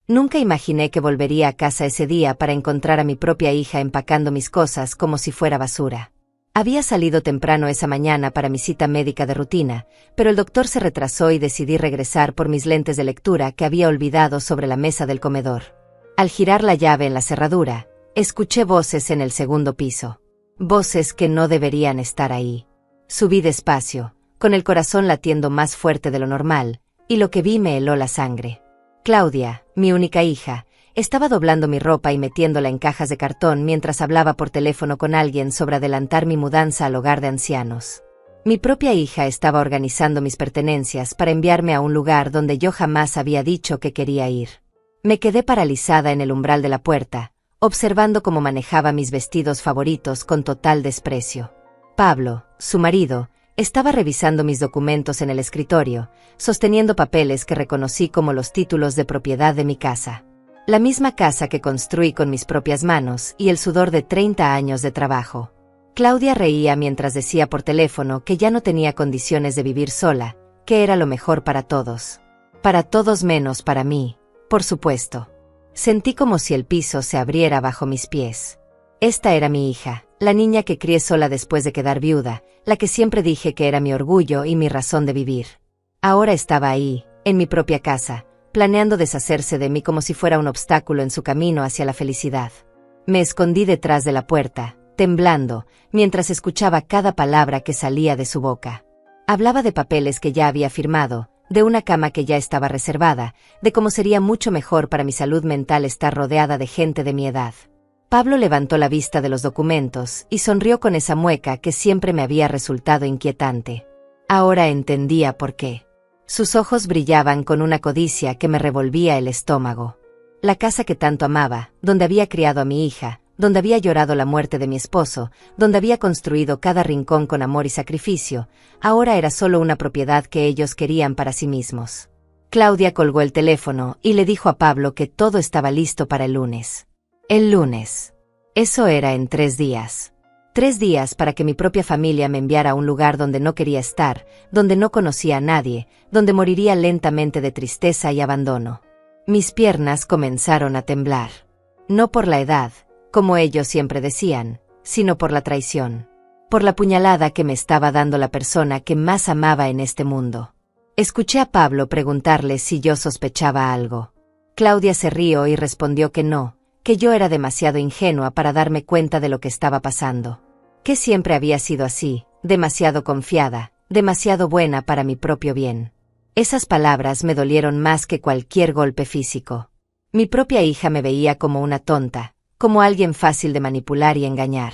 Nunca imaginé que volvería a casa ese día para encontrar a mi propia hija empacando mis cosas como si fuera basura. Había salido temprano esa mañana para mi cita médica de rutina, pero el doctor se retrasó y decidí regresar por mis lentes de lectura que había olvidado sobre la mesa del comedor. Al girar la llave en la cerradura, escuché voces en el segundo piso. Voces que no deberían estar ahí. Subí despacio, con el corazón latiendo más fuerte de lo normal, y lo que vi me heló la sangre. Claudia, mi única hija, estaba doblando mi ropa y metiéndola en cajas de cartón mientras hablaba por teléfono con alguien sobre adelantar mi mudanza al hogar de ancianos. Mi propia hija estaba organizando mis pertenencias para enviarme a un lugar donde yo jamás había dicho que quería ir. Me quedé paralizada en el umbral de la puerta, observando cómo manejaba mis vestidos favoritos con total desprecio. Pablo, su marido, estaba revisando mis documentos en el escritorio, sosteniendo papeles que reconocí como los títulos de propiedad de mi casa. La misma casa que construí con mis propias manos y el sudor de 30 años de trabajo. Claudia reía mientras decía por teléfono que ya no tenía condiciones de vivir sola, que era lo mejor para todos. Para todos menos para mí, por supuesto. Sentí como si el piso se abriera bajo mis pies. Esta era mi hija, la niña que crié sola después de quedar viuda, la que siempre dije que era mi orgullo y mi razón de vivir. Ahora estaba ahí, en mi propia casa, planeando deshacerse de mí como si fuera un obstáculo en su camino hacia la felicidad. Me escondí detrás de la puerta, temblando, mientras escuchaba cada palabra que salía de su boca. Hablaba de papeles que ya había firmado, de una cama que ya estaba reservada, de cómo sería mucho mejor para mi salud mental estar rodeada de gente de mi edad. Pablo levantó la vista de los documentos y sonrió con esa mueca que siempre me había resultado inquietante. Ahora entendía por qué. Sus ojos brillaban con una codicia que me revolvía el estómago. La casa que tanto amaba, donde había criado a mi hija, donde había llorado la muerte de mi esposo, donde había construido cada rincón con amor y sacrificio, ahora era solo una propiedad que ellos querían para sí mismos. Claudia colgó el teléfono y le dijo a Pablo que todo estaba listo para el lunes. El lunes. Eso era en 3 días. 3 días para que mi propia familia me enviara a un lugar donde no quería estar, donde no conocía a nadie, donde moriría lentamente de tristeza y abandono. Mis piernas comenzaron a temblar. No por la edad, como ellos siempre decían, sino por la traición. Por la puñalada que me estaba dando la persona que más amaba en este mundo. Escuché a Pablo preguntarle si yo sospechaba algo. Claudia se rió y respondió que no, que yo era demasiado ingenua para darme cuenta de lo que estaba pasando. Que siempre había sido así, demasiado confiada, demasiado buena para mi propio bien. Esas palabras me dolieron más que cualquier golpe físico. Mi propia hija me veía como una tonta, como alguien fácil de manipular y engañar.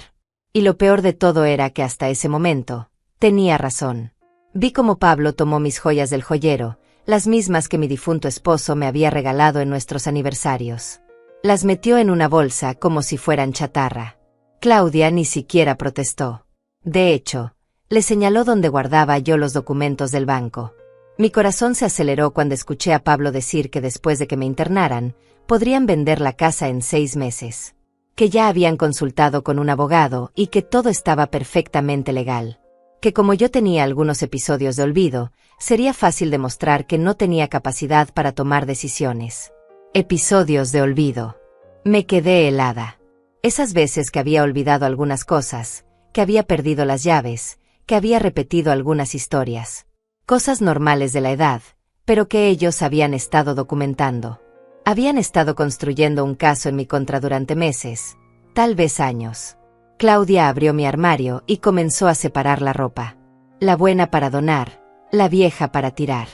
Y lo peor de todo era que hasta ese momento, tenía razón. Vi cómo Pablo tomó mis joyas del joyero, las mismas que mi difunto esposo me había regalado en nuestros aniversarios. Las metió en una bolsa como si fueran chatarra. Claudia ni siquiera protestó. De hecho, le señaló dónde guardaba yo los documentos del banco. Mi corazón se aceleró cuando escuché a Pablo decir que después de que me internaran, podrían vender la casa en 6 meses. Que ya habían consultado con un abogado y que todo estaba perfectamente legal. Que como yo tenía algunos episodios de olvido, sería fácil demostrar que no tenía capacidad para tomar decisiones. Episodios de olvido. Me quedé helada. Esas veces que había olvidado algunas cosas, que había perdido las llaves, que había repetido algunas historias. Cosas normales de la edad, pero que ellos habían estado documentando. Habían estado construyendo un caso en mi contra durante meses, tal vez años. Claudia abrió mi armario y comenzó a separar la ropa. La buena para donar, la vieja para tirar.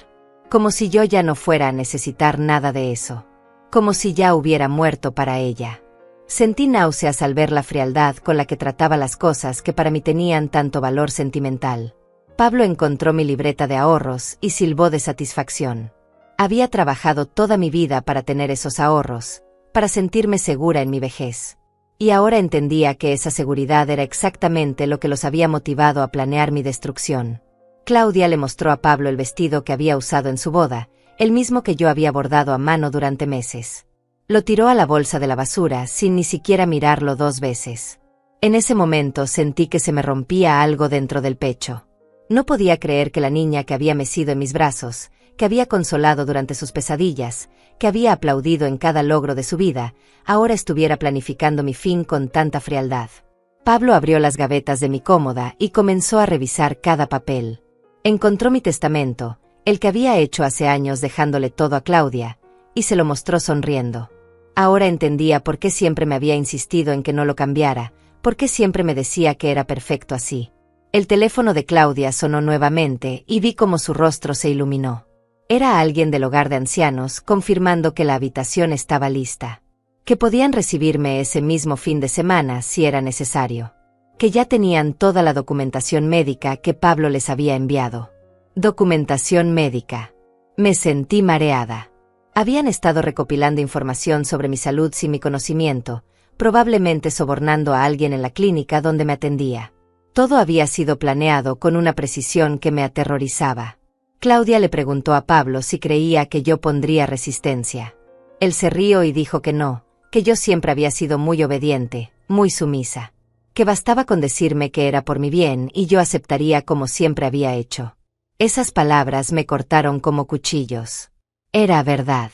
Como si yo ya no fuera a necesitar nada de eso. Como si ya hubiera muerto para ella. Sentí náuseas al ver la frialdad con la que trataba las cosas que para mí tenían tanto valor sentimental. Pablo encontró mi libreta de ahorros y silbó de satisfacción. Había trabajado toda mi vida para tener esos ahorros, para sentirme segura en mi vejez. Y ahora entendía que esa seguridad era exactamente lo que los había motivado a planear mi destrucción. Claudia le mostró a Pablo el vestido que había usado en su boda, el mismo que yo había bordado a mano durante meses. Lo tiró a la bolsa de la basura sin ni siquiera mirarlo 2 veces. En ese momento sentí que se me rompía algo dentro del pecho. No podía creer que la niña que había mecido en mis brazos, que había consolado durante sus pesadillas, que había aplaudido en cada logro de su vida, ahora estuviera planificando mi fin con tanta frialdad. Pablo abrió las gavetas de mi cómoda y comenzó a revisar cada papel. Encontró mi testamento, el que había hecho hace años dejándole todo a Claudia, y se lo mostró sonriendo. Ahora entendía por qué siempre me había insistido en que no lo cambiara, por qué siempre me decía que era perfecto así. El teléfono de Claudia sonó nuevamente y vi cómo su rostro se iluminó. Era alguien del hogar de ancianos, confirmando que la habitación estaba lista. Que podían recibirme ese mismo fin de semana si era necesario. Que ya tenían toda la documentación médica que Pablo les había enviado. Documentación médica. Me sentí mareada. Habían estado recopilando información sobre mi salud sin mi conocimiento, probablemente sobornando a alguien en la clínica donde me atendía. Todo había sido planeado con una precisión que me aterrorizaba. Claudia le preguntó a Pablo si creía que yo pondría resistencia. Él se rió y dijo que no, que yo siempre había sido muy obediente, muy sumisa. Que bastaba con decirme que era por mi bien y yo aceptaría como siempre había hecho. Esas palabras me cortaron como cuchillos. Era verdad.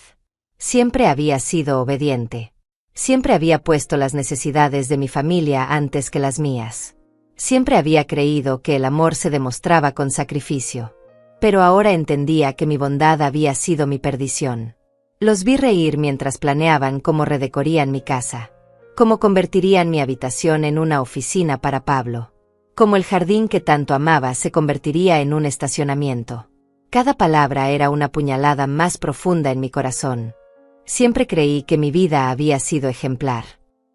Siempre había sido obediente. Siempre había puesto las necesidades de mi familia antes que las mías. Siempre había creído que el amor se demostraba con sacrificio. Pero ahora entendía que mi bondad había sido mi perdición. Los vi reír mientras planeaban cómo redecorían mi casa. Cómo convertirían mi habitación en una oficina para Pablo. Cómo el jardín que tanto amaba se convertiría en un estacionamiento. Cada palabra era una puñalada más profunda en mi corazón. Siempre creí que mi vida había sido ejemplar.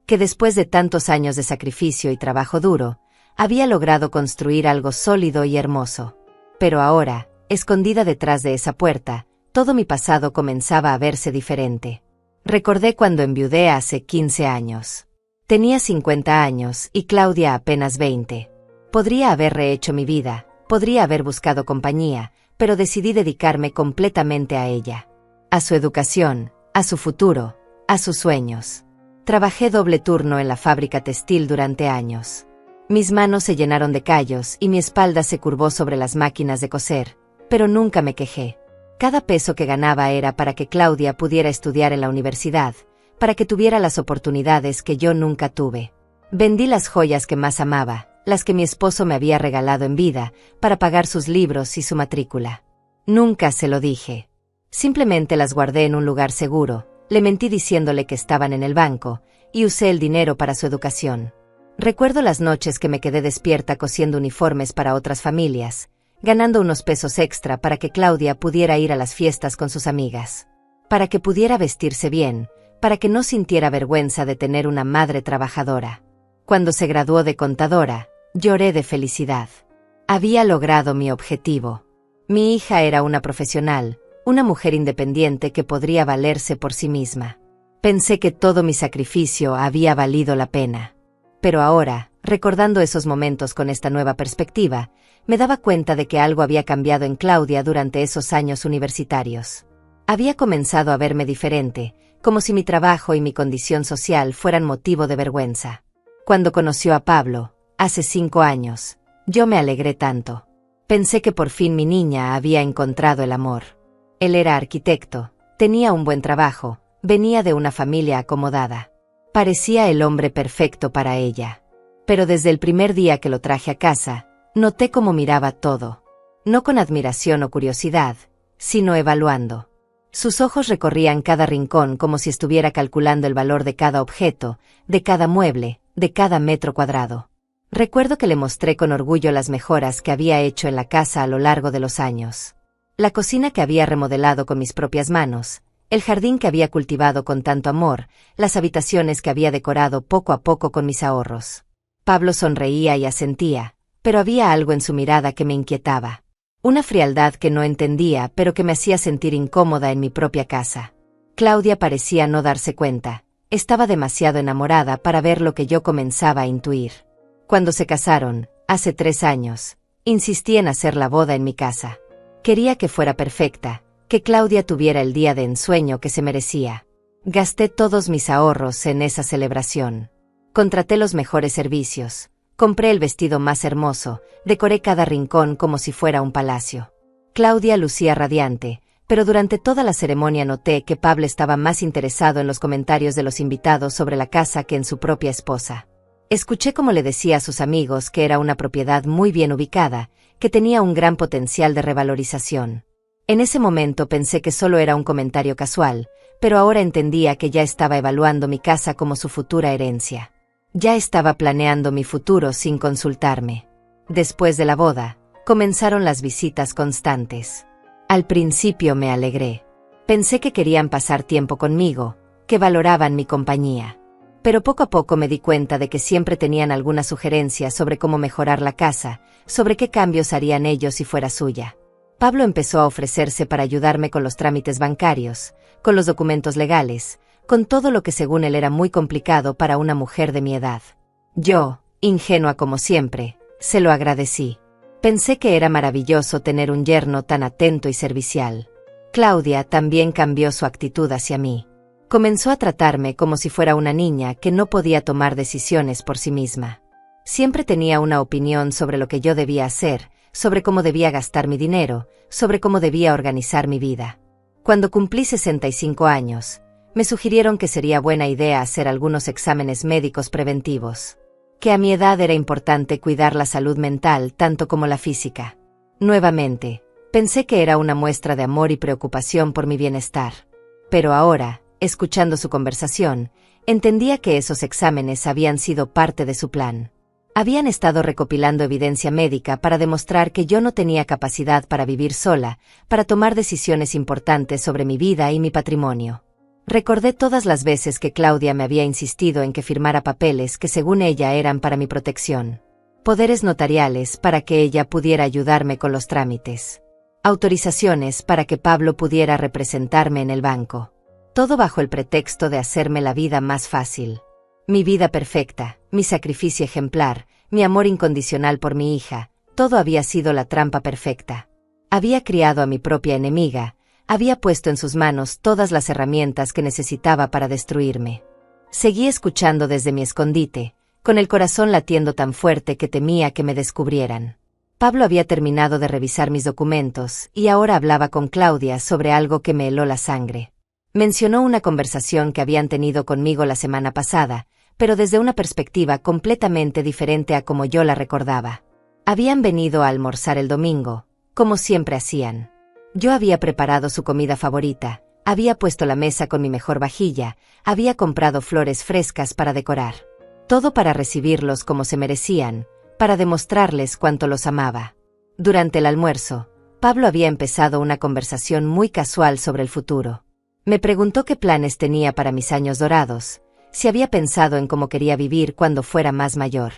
Que después de tantos años de sacrificio y trabajo duro, había logrado construir algo sólido y hermoso. Pero ahora, escondida detrás de esa puerta, todo mi pasado comenzaba a verse diferente. Recordé cuando enviudé hace 15 años. Tenía 50 años y Claudia apenas 20. Podría haber rehecho mi vida, podría haber buscado compañía, pero decidí dedicarme completamente a ella. A su educación, a su futuro, a sus sueños. Trabajé doble turno en la fábrica textil durante años. Mis manos se llenaron de callos y mi espalda se curvó sobre las máquinas de coser, pero nunca me quejé. Cada peso que ganaba era para que Claudia pudiera estudiar en la universidad, para que tuviera las oportunidades que yo nunca tuve. Vendí las joyas que más amaba, las que mi esposo me había regalado en vida, para pagar sus libros y su matrícula. Nunca se lo dije. Simplemente las guardé en un lugar seguro, le mentí diciéndole que estaban en el banco, y usé el dinero para su educación. Recuerdo las noches que me quedé despierta cosiendo uniformes para otras familias, ganando unos pesos extra para que Claudia pudiera ir a las fiestas con sus amigas. Para que pudiera vestirse bien, para que no sintiera vergüenza de tener una madre trabajadora. Cuando se graduó de contadora, lloré de felicidad. Había logrado mi objetivo. Mi hija era una profesional, una mujer independiente que podría valerse por sí misma. Pensé que todo mi sacrificio había valido la pena. Pero ahora, recordando esos momentos con esta nueva perspectiva, me daba cuenta de que algo había cambiado en Claudia durante esos años universitarios. Había comenzado a verme diferente, como si mi trabajo y mi condición social fueran motivo de vergüenza. Cuando conoció a Pablo, hace 5 años, yo me alegré tanto. Pensé que por fin mi niña había encontrado el amor. Él era arquitecto, tenía un buen trabajo, venía de una familia acomodada. Parecía el hombre perfecto para ella. Pero desde el primer día que lo traje a casa, noté cómo miraba todo. No con admiración o curiosidad, sino evaluando. Sus ojos recorrían cada rincón como si estuviera calculando el valor de cada objeto, de cada mueble, de cada metro cuadrado. Recuerdo que le mostré con orgullo las mejoras que había hecho en la casa a lo largo de los años. La cocina que había remodelado con mis propias manos, el jardín que había cultivado con tanto amor, las habitaciones que había decorado poco a poco con mis ahorros. Pablo sonreía y asentía, pero había algo en su mirada que me inquietaba. Una frialdad que no entendía, pero que me hacía sentir incómoda en mi propia casa. Claudia parecía no darse cuenta, estaba demasiado enamorada para ver lo que yo comenzaba a intuir. Cuando se casaron, hace 3 años, insistí en hacer la boda en mi casa. Quería que fuera perfecta, que Claudia tuviera el día de ensueño que se merecía. Gasté todos mis ahorros en esa celebración. Contraté los mejores servicios, compré el vestido más hermoso, decoré cada rincón como si fuera un palacio. Claudia lucía radiante, pero durante toda la ceremonia noté que Pablo estaba más interesado en los comentarios de los invitados sobre la casa que en su propia esposa. Escuché cómo le decía a sus amigos que era una propiedad muy bien ubicada, que tenía un gran potencial de revalorización. En ese momento pensé que solo era un comentario casual, pero ahora entendía que ya estaba evaluando mi casa como su futura herencia. Ya estaba planeando mi futuro sin consultarme. Después de la boda, comenzaron las visitas constantes. Al principio me alegré. Pensé que querían pasar tiempo conmigo, que valoraban mi compañía. Pero poco a poco me di cuenta de que siempre tenían alguna sugerencia sobre cómo mejorar la casa, sobre qué cambios harían ellos si fuera suya. Pablo empezó a ofrecerse para ayudarme con los trámites bancarios, con los documentos legales, con todo lo que según él era muy complicado para una mujer de mi edad. Yo, ingenua como siempre, se lo agradecí. Pensé que era maravilloso tener un yerno tan atento y servicial. Claudia también cambió su actitud hacia mí. Comenzó a tratarme como si fuera una niña que no podía tomar decisiones por sí misma. Siempre tenía una opinión sobre lo que yo debía hacer, sobre cómo debía gastar mi dinero, sobre cómo debía organizar mi vida. Cuando cumplí 65 años, me sugirieron que sería buena idea hacer algunos exámenes médicos preventivos. Que a mi edad era importante cuidar la salud mental tanto como la física. Nuevamente, pensé que era una muestra de amor y preocupación por mi bienestar. Pero ahora, escuchando su conversación, entendía que esos exámenes habían sido parte de su plan. Habían estado recopilando evidencia médica para demostrar que yo no tenía capacidad para vivir sola, para tomar decisiones importantes sobre mi vida y mi patrimonio. Recordé todas las veces que Claudia me había insistido en que firmara papeles que según ella eran para mi protección. Poderes notariales para que ella pudiera ayudarme con los trámites. Autorizaciones para que Pablo pudiera representarme en el banco. Todo bajo el pretexto de hacerme la vida más fácil. Mi vida perfecta, mi sacrificio ejemplar, mi amor incondicional por mi hija, todo había sido la trampa perfecta. Había criado a mi propia enemiga, había puesto en sus manos todas las herramientas que necesitaba para destruirme. Seguí escuchando desde mi escondite, con el corazón latiendo tan fuerte que temía que me descubrieran. Pablo había terminado de revisar mis documentos y ahora hablaba con Claudia sobre algo que me heló la sangre. Mencionó una conversación que habían tenido conmigo la semana pasada, pero desde una perspectiva completamente diferente a como yo la recordaba. Habían venido a almorzar el domingo, como siempre hacían. Yo había preparado su comida favorita, había puesto la mesa con mi mejor vajilla, había comprado flores frescas para decorar. Todo para recibirlos como se merecían, para demostrarles cuánto los amaba. Durante el almuerzo, Pablo había empezado una conversación muy casual sobre el futuro. Me preguntó qué planes tenía para mis años dorados, si había pensado en cómo quería vivir cuando fuera más mayor.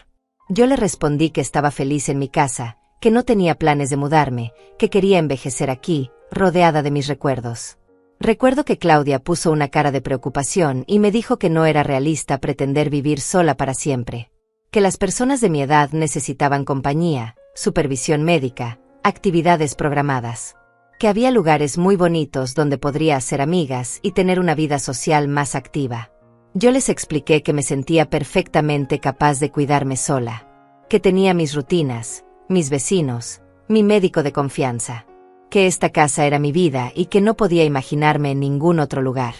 Yo le respondí que estaba feliz en mi casa, que no tenía planes de mudarme, que quería envejecer aquí, rodeada de mis recuerdos. Recuerdo que Claudia puso una cara de preocupación y me dijo que no era realista pretender vivir sola para siempre. Que las personas de mi edad necesitaban compañía, supervisión médica, actividades programadas. Que había lugares muy bonitos donde podría hacer amigas y tener una vida social más activa. Yo les expliqué que me sentía perfectamente capaz de cuidarme sola. Que tenía mis rutinas, mis vecinos, mi médico de confianza. Que esta casa era mi vida y que no podía imaginarme en ningún otro lugar.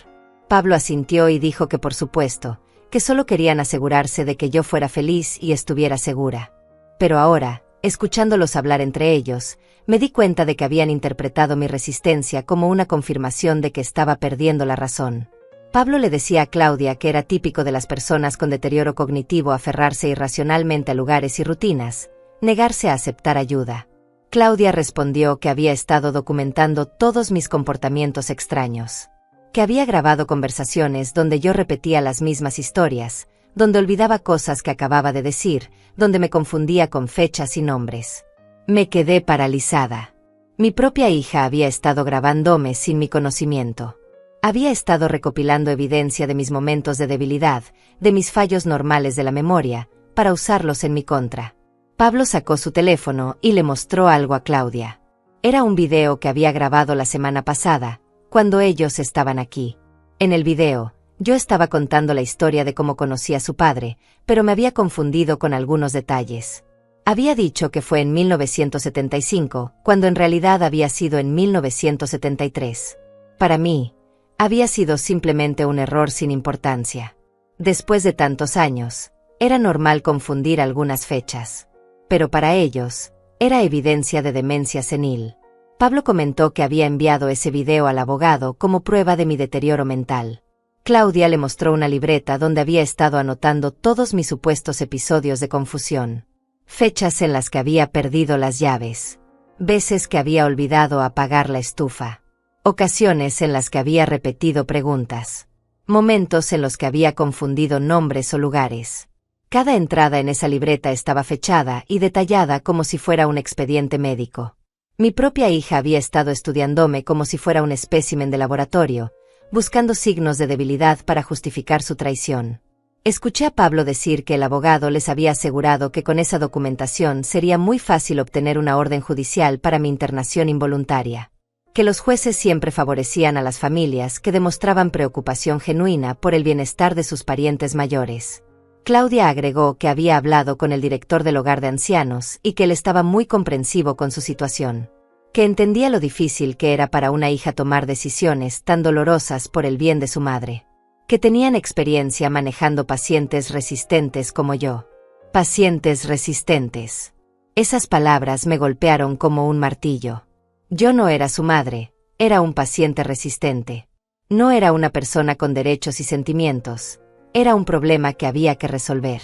Pablo asintió y dijo que por supuesto, que solo querían asegurarse de que yo fuera feliz y estuviera segura. Pero ahora, escuchándolos hablar entre ellos, me di cuenta de que habían interpretado mi resistencia como una confirmación de que estaba perdiendo la razón. Pablo le decía a Claudia que era típico de las personas con deterioro cognitivo aferrarse irracionalmente a lugares y rutinas, negarse a aceptar ayuda. Claudia respondió que había estado documentando todos mis comportamientos extraños. Que había grabado conversaciones donde yo repetía las mismas historias, donde olvidaba cosas que acababa de decir, donde me confundía con fechas y nombres. Me quedé paralizada. Mi propia hija había estado grabándome sin mi conocimiento. Había estado recopilando evidencia de mis momentos de debilidad, de mis fallos normales de la memoria, para usarlos en mi contra. Pablo sacó su teléfono y le mostró algo a Claudia. Era un video que había grabado la semana pasada, cuando ellos estaban aquí. En el video, yo estaba contando la historia de cómo conocí a su padre, pero me había confundido con algunos detalles. Había dicho que fue en 1975, cuando en realidad había sido en 1973. Para mí, había sido simplemente un error sin importancia. Después de tantos años, era normal confundir algunas fechas. Pero para ellos, era evidencia de demencia senil. Pablo comentó que había enviado ese video al abogado como prueba de mi deterioro mental. Claudia le mostró una libreta donde había estado anotando todos mis supuestos episodios de confusión. Fechas en las que había perdido las llaves. Veces que había olvidado apagar la estufa. Ocasiones en las que había repetido preguntas. Momentos en los que había confundido nombres o lugares. Cada entrada en esa libreta estaba fechada y detallada como si fuera un expediente médico. Mi propia hija había estado estudiándome como si fuera un espécimen de laboratorio, buscando signos de debilidad para justificar su traición. Escuché a Pablo decir que el abogado les había asegurado que con esa documentación sería muy fácil obtener una orden judicial para mi internación involuntaria. Que los jueces siempre favorecían a las familias que demostraban preocupación genuina por el bienestar de sus parientes mayores. Claudia agregó que había hablado con el director del hogar de ancianos y que él estaba muy comprensivo con su situación. Que entendía lo difícil que era para una hija tomar decisiones tan dolorosas por el bien de su madre. Que tenían experiencia manejando pacientes resistentes como yo. Pacientes resistentes. Esas palabras me golpearon como un martillo. Yo no era su madre, era un paciente resistente. No era una persona con derechos y sentimientos. Era un problema que había que resolver.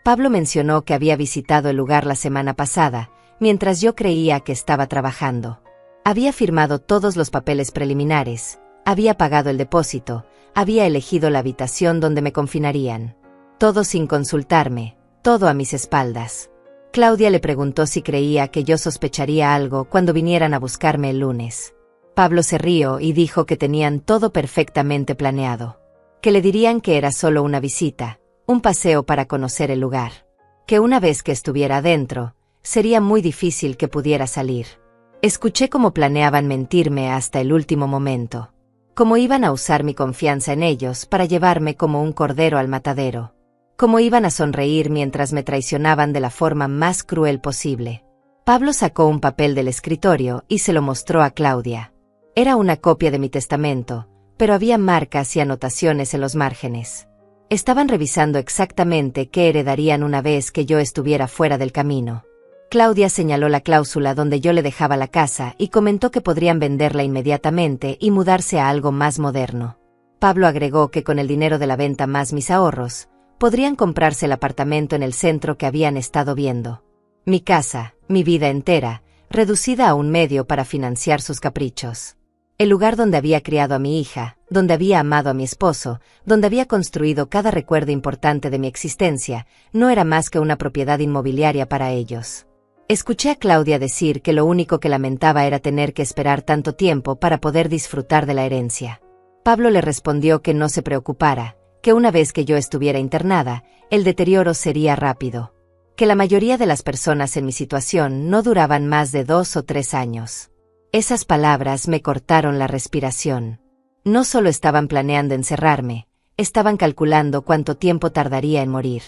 Pablo mencionó que había visitado el lugar la semana pasada, mientras yo creía que estaba trabajando. Había firmado todos los papeles preliminares, había pagado el depósito, había elegido la habitación donde me confinarían. Todo sin consultarme, todo a mis espaldas. Claudia le preguntó si creía que yo sospecharía algo cuando vinieran a buscarme el lunes. Pablo se rió y dijo que tenían todo perfectamente planeado. Que le dirían que era solo una visita, un paseo para conocer el lugar. Que una vez que estuviera adentro, sería muy difícil que pudiera salir. Escuché cómo planeaban mentirme hasta el último momento. Cómo iban a usar mi confianza en ellos para llevarme como un cordero al matadero. Cómo iban a sonreír mientras me traicionaban de la forma más cruel posible. Pablo sacó un papel del escritorio y se lo mostró a Claudia. Era una copia de mi testamento, pero había marcas y anotaciones en los márgenes. Estaban revisando exactamente qué heredarían una vez que yo estuviera fuera del camino. Claudia señaló la cláusula donde yo le dejaba la casa y comentó que podrían venderla inmediatamente y mudarse a algo más moderno. Pablo agregó que con el dinero de la venta más mis ahorros, podrían comprarse el apartamento en el centro que habían estado viendo. Mi casa, mi vida entera, reducida a un medio para financiar sus caprichos. El lugar donde había criado a mi hija, donde había amado a mi esposo, donde había construido cada recuerdo importante de mi existencia, no era más que una propiedad inmobiliaria para ellos. Escuché a Claudia decir que lo único que lamentaba era tener que esperar tanto tiempo para poder disfrutar de la herencia. Pablo le respondió que no se preocupara, que una vez que yo estuviera internada, el deterioro sería rápido. Que la mayoría de las personas en mi situación no duraban más de 2 o 3 años. Esas palabras me cortaron la respiración. No solo estaban planeando encerrarme, estaban calculando cuánto tiempo tardaría en morir.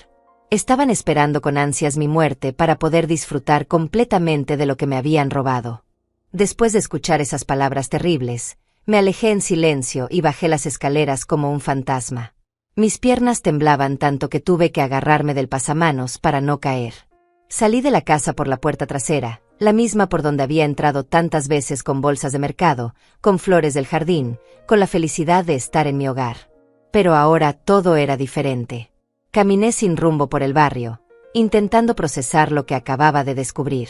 Estaban esperando con ansias mi muerte para poder disfrutar completamente de lo que me habían robado. Después de escuchar esas palabras terribles, me alejé en silencio y bajé las escaleras como un fantasma. Mis piernas temblaban tanto que tuve que agarrarme del pasamanos para no caer. Salí de la casa por la puerta trasera, la misma por donde había entrado tantas veces con bolsas de mercado, con flores del jardín, con la felicidad de estar en mi hogar. Pero ahora todo era diferente. Caminé sin rumbo por el barrio, intentando procesar lo que acababa de descubrir.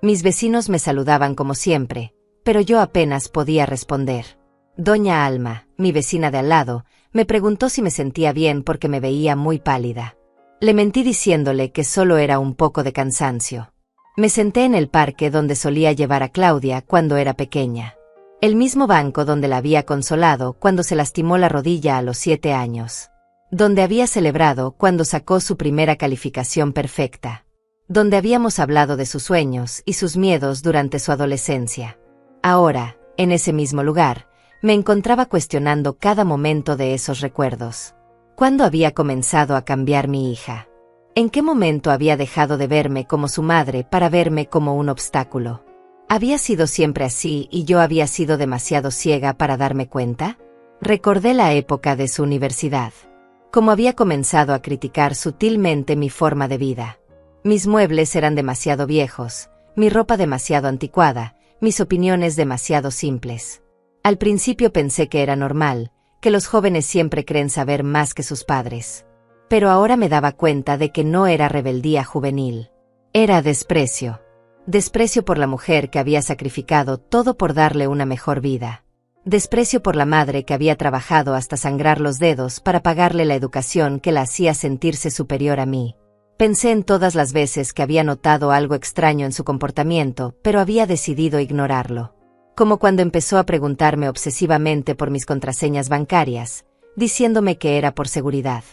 Mis vecinos me saludaban como siempre, pero yo apenas podía responder. Doña Alma, mi vecina de al lado, me preguntó si me sentía bien porque me veía muy pálida. Le mentí diciéndole que solo era un poco de cansancio. Me senté en el parque donde solía llevar a Claudia cuando era pequeña. El mismo banco donde la había consolado cuando se lastimó la rodilla a los 7 años. Donde había celebrado cuando sacó su primera calificación perfecta. Donde habíamos hablado de sus sueños y sus miedos durante su adolescencia. Ahora, en ese mismo lugar, me encontraba cuestionando cada momento de esos recuerdos. ¿Cuándo había comenzado a cambiar mi hija? ¿En qué momento había dejado de verme como su madre para verme como un obstáculo? ¿Había sido siempre así y yo había sido demasiado ciega para darme cuenta? Recordé la época de su universidad. Cómo había comenzado a criticar sutilmente mi forma de vida. Mis muebles eran demasiado viejos, mi ropa demasiado anticuada, mis opiniones demasiado simples. Al principio pensé que era normal, que los jóvenes siempre creen saber más que sus padres. Pero ahora me daba cuenta de que no era rebeldía juvenil. Era desprecio. Desprecio por la mujer que había sacrificado todo por darle una mejor vida. Desprecio por la madre que había trabajado hasta sangrar los dedos para pagarle la educación que la hacía sentirse superior a mí. Pensé en todas las veces que había notado algo extraño en su comportamiento, pero había decidido ignorarlo. Como cuando empezó a preguntarme obsesivamente por mis contraseñas bancarias, diciéndome que era por seguridad.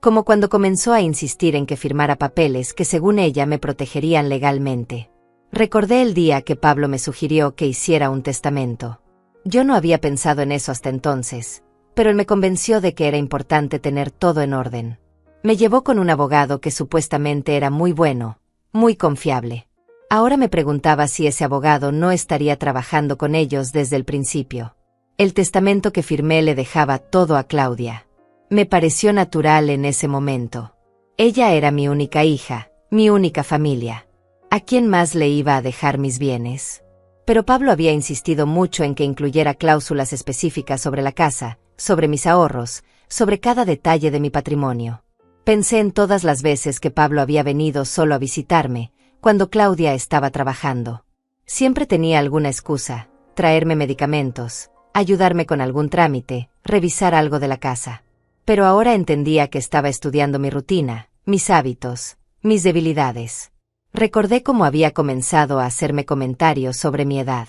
Como cuando comenzó a insistir en que firmara papeles que según ella me protegerían legalmente. Recordé el día que Pablo me sugirió que hiciera un testamento. Yo no había pensado en eso hasta entonces, pero él me convenció de que era importante tener todo en orden. Me llevó con un abogado que supuestamente era muy bueno, muy confiable. Ahora me preguntaba si ese abogado no estaría trabajando con ellos desde el principio. El testamento que firmé le dejaba todo a Claudia. Me pareció natural en ese momento. Ella era mi única hija, mi única familia. ¿A quién más le iba a dejar mis bienes? Pero Pablo había insistido mucho en que incluyera cláusulas específicas sobre la casa, sobre mis ahorros, sobre cada detalle de mi patrimonio. Pensé en todas las veces que Pablo había venido solo a visitarme, cuando Claudia estaba trabajando. Siempre tenía alguna excusa, traerme medicamentos, ayudarme con algún trámite, revisar algo de la casa. Pero ahora entendía que estaba estudiando mi rutina, mis hábitos, mis debilidades. Recordé cómo había comenzado a hacerme comentarios sobre mi edad.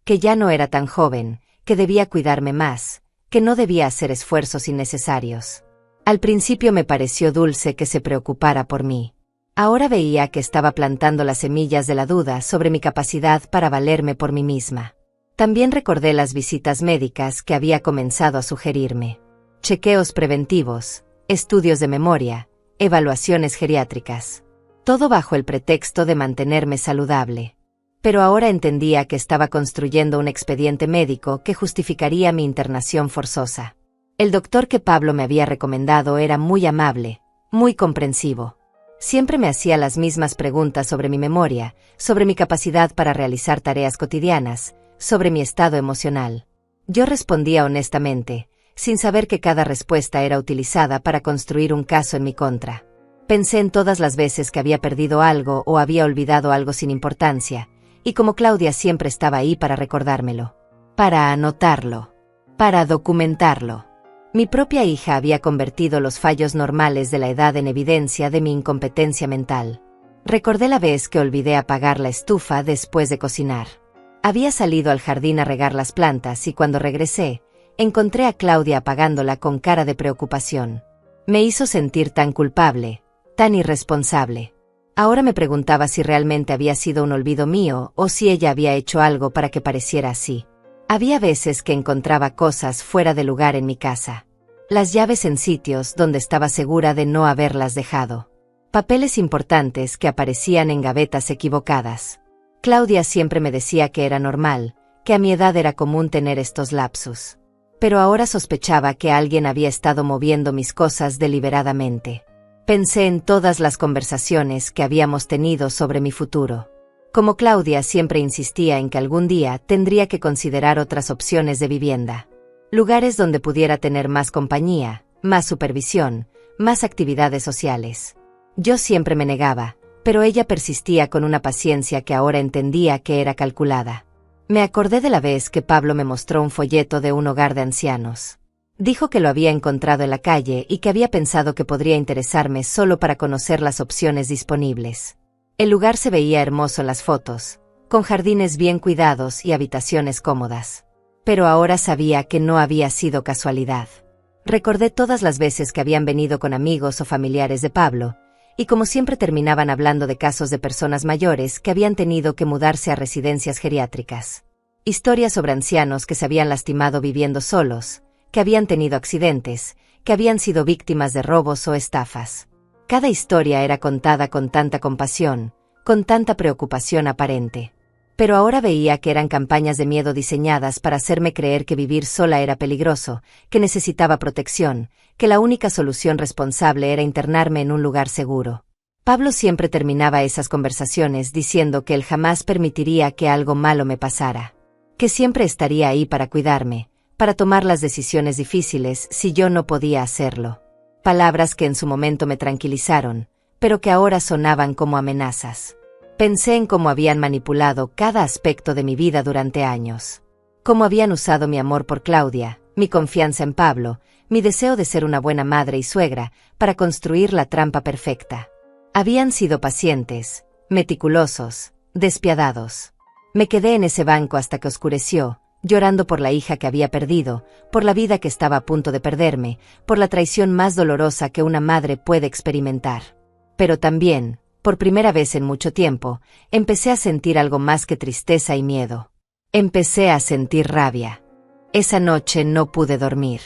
Que ya no era tan joven, que debía cuidarme más, que no debía hacer esfuerzos innecesarios. Al principio me pareció dulce que se preocupara por mí. Ahora veía que estaba plantando las semillas de la duda sobre mi capacidad para valerme por mí misma. También recordé las visitas médicas que había comenzado a sugerirme. Chequeos preventivos, estudios de memoria, evaluaciones geriátricas. Todo bajo el pretexto de mantenerme saludable. Pero ahora entendía que estaba construyendo un expediente médico que justificaría mi internación forzosa. El doctor que Pablo me había recomendado era muy amable, muy comprensivo. Siempre me hacía las mismas preguntas sobre mi memoria, sobre mi capacidad para realizar tareas cotidianas, sobre mi estado emocional. Yo respondía honestamente, sin saber que cada respuesta era utilizada para construir un caso en mi contra. Pensé en todas las veces que había perdido algo o había olvidado algo sin importancia, y como Claudia siempre estaba ahí para recordármelo, para anotarlo, para documentarlo. Mi propia hija había convertido los fallos normales de la edad en evidencia de mi incompetencia mental. Recordé la vez que olvidé apagar la estufa después de cocinar. Había salido al jardín a regar las plantas y cuando regresé, encontré a Claudia apagándola con cara de preocupación. Me hizo sentir tan culpable, tan irresponsable. Ahora me preguntaba si realmente había sido un olvido mío o si ella había hecho algo para que pareciera así. Había veces que encontraba cosas fuera de lugar en mi casa. Las llaves en sitios donde estaba segura de no haberlas dejado. Papeles importantes que aparecían en gavetas equivocadas. Claudia siempre me decía que era normal, que a mi edad era común tener estos lapsus. Pero ahora sospechaba que alguien había estado moviendo mis cosas deliberadamente. Pensé en todas las conversaciones que habíamos tenido sobre mi futuro. Como Claudia siempre insistía en que algún día tendría que considerar otras opciones de vivienda. Lugares donde pudiera tener más compañía, más supervisión, más actividades sociales. Yo siempre me negaba, pero ella persistía con una paciencia que ahora entendía que era calculada. Me acordé de la vez que Pablo me mostró un folleto de un hogar de ancianos. Dijo que lo había encontrado en la calle y que había pensado que podría interesarme solo para conocer las opciones disponibles. El lugar se veía hermoso en las fotos, con jardines bien cuidados y habitaciones cómodas. Pero ahora sabía que no había sido casualidad. Recordé todas las veces que habían venido con amigos o familiares de Pablo, y como siempre terminaban hablando de casos de personas mayores que habían tenido que mudarse a residencias geriátricas. Historias sobre ancianos que se habían lastimado viviendo solos, que habían tenido accidentes, que habían sido víctimas de robos o estafas. Cada historia era contada con tanta compasión, con tanta preocupación aparente. Pero ahora veía que eran campañas de miedo diseñadas para hacerme creer que vivir sola era peligroso, que necesitaba protección, que la única solución responsable era internarme en un lugar seguro. Pablo siempre terminaba esas conversaciones diciendo que él jamás permitiría que algo malo me pasara, que siempre estaría ahí para cuidarme, para tomar las decisiones difíciles si yo no podía hacerlo. Palabras que en su momento me tranquilizaron, pero que ahora sonaban como amenazas. Pensé en cómo habían manipulado cada aspecto de mi vida durante años. Cómo habían usado mi amor por Claudia, mi confianza en Pablo, mi deseo de ser una buena madre y suegra, para construir la trampa perfecta. Habían sido pacientes, meticulosos, despiadados. Me quedé en ese banco hasta que oscureció, llorando por la hija que había perdido, por la vida que estaba a punto de perderme, por la traición más dolorosa que una madre puede experimentar. Pero también, por primera vez en mucho tiempo, empecé a sentir algo más que tristeza y miedo. Empecé a sentir rabia. Esa noche no pude dormir.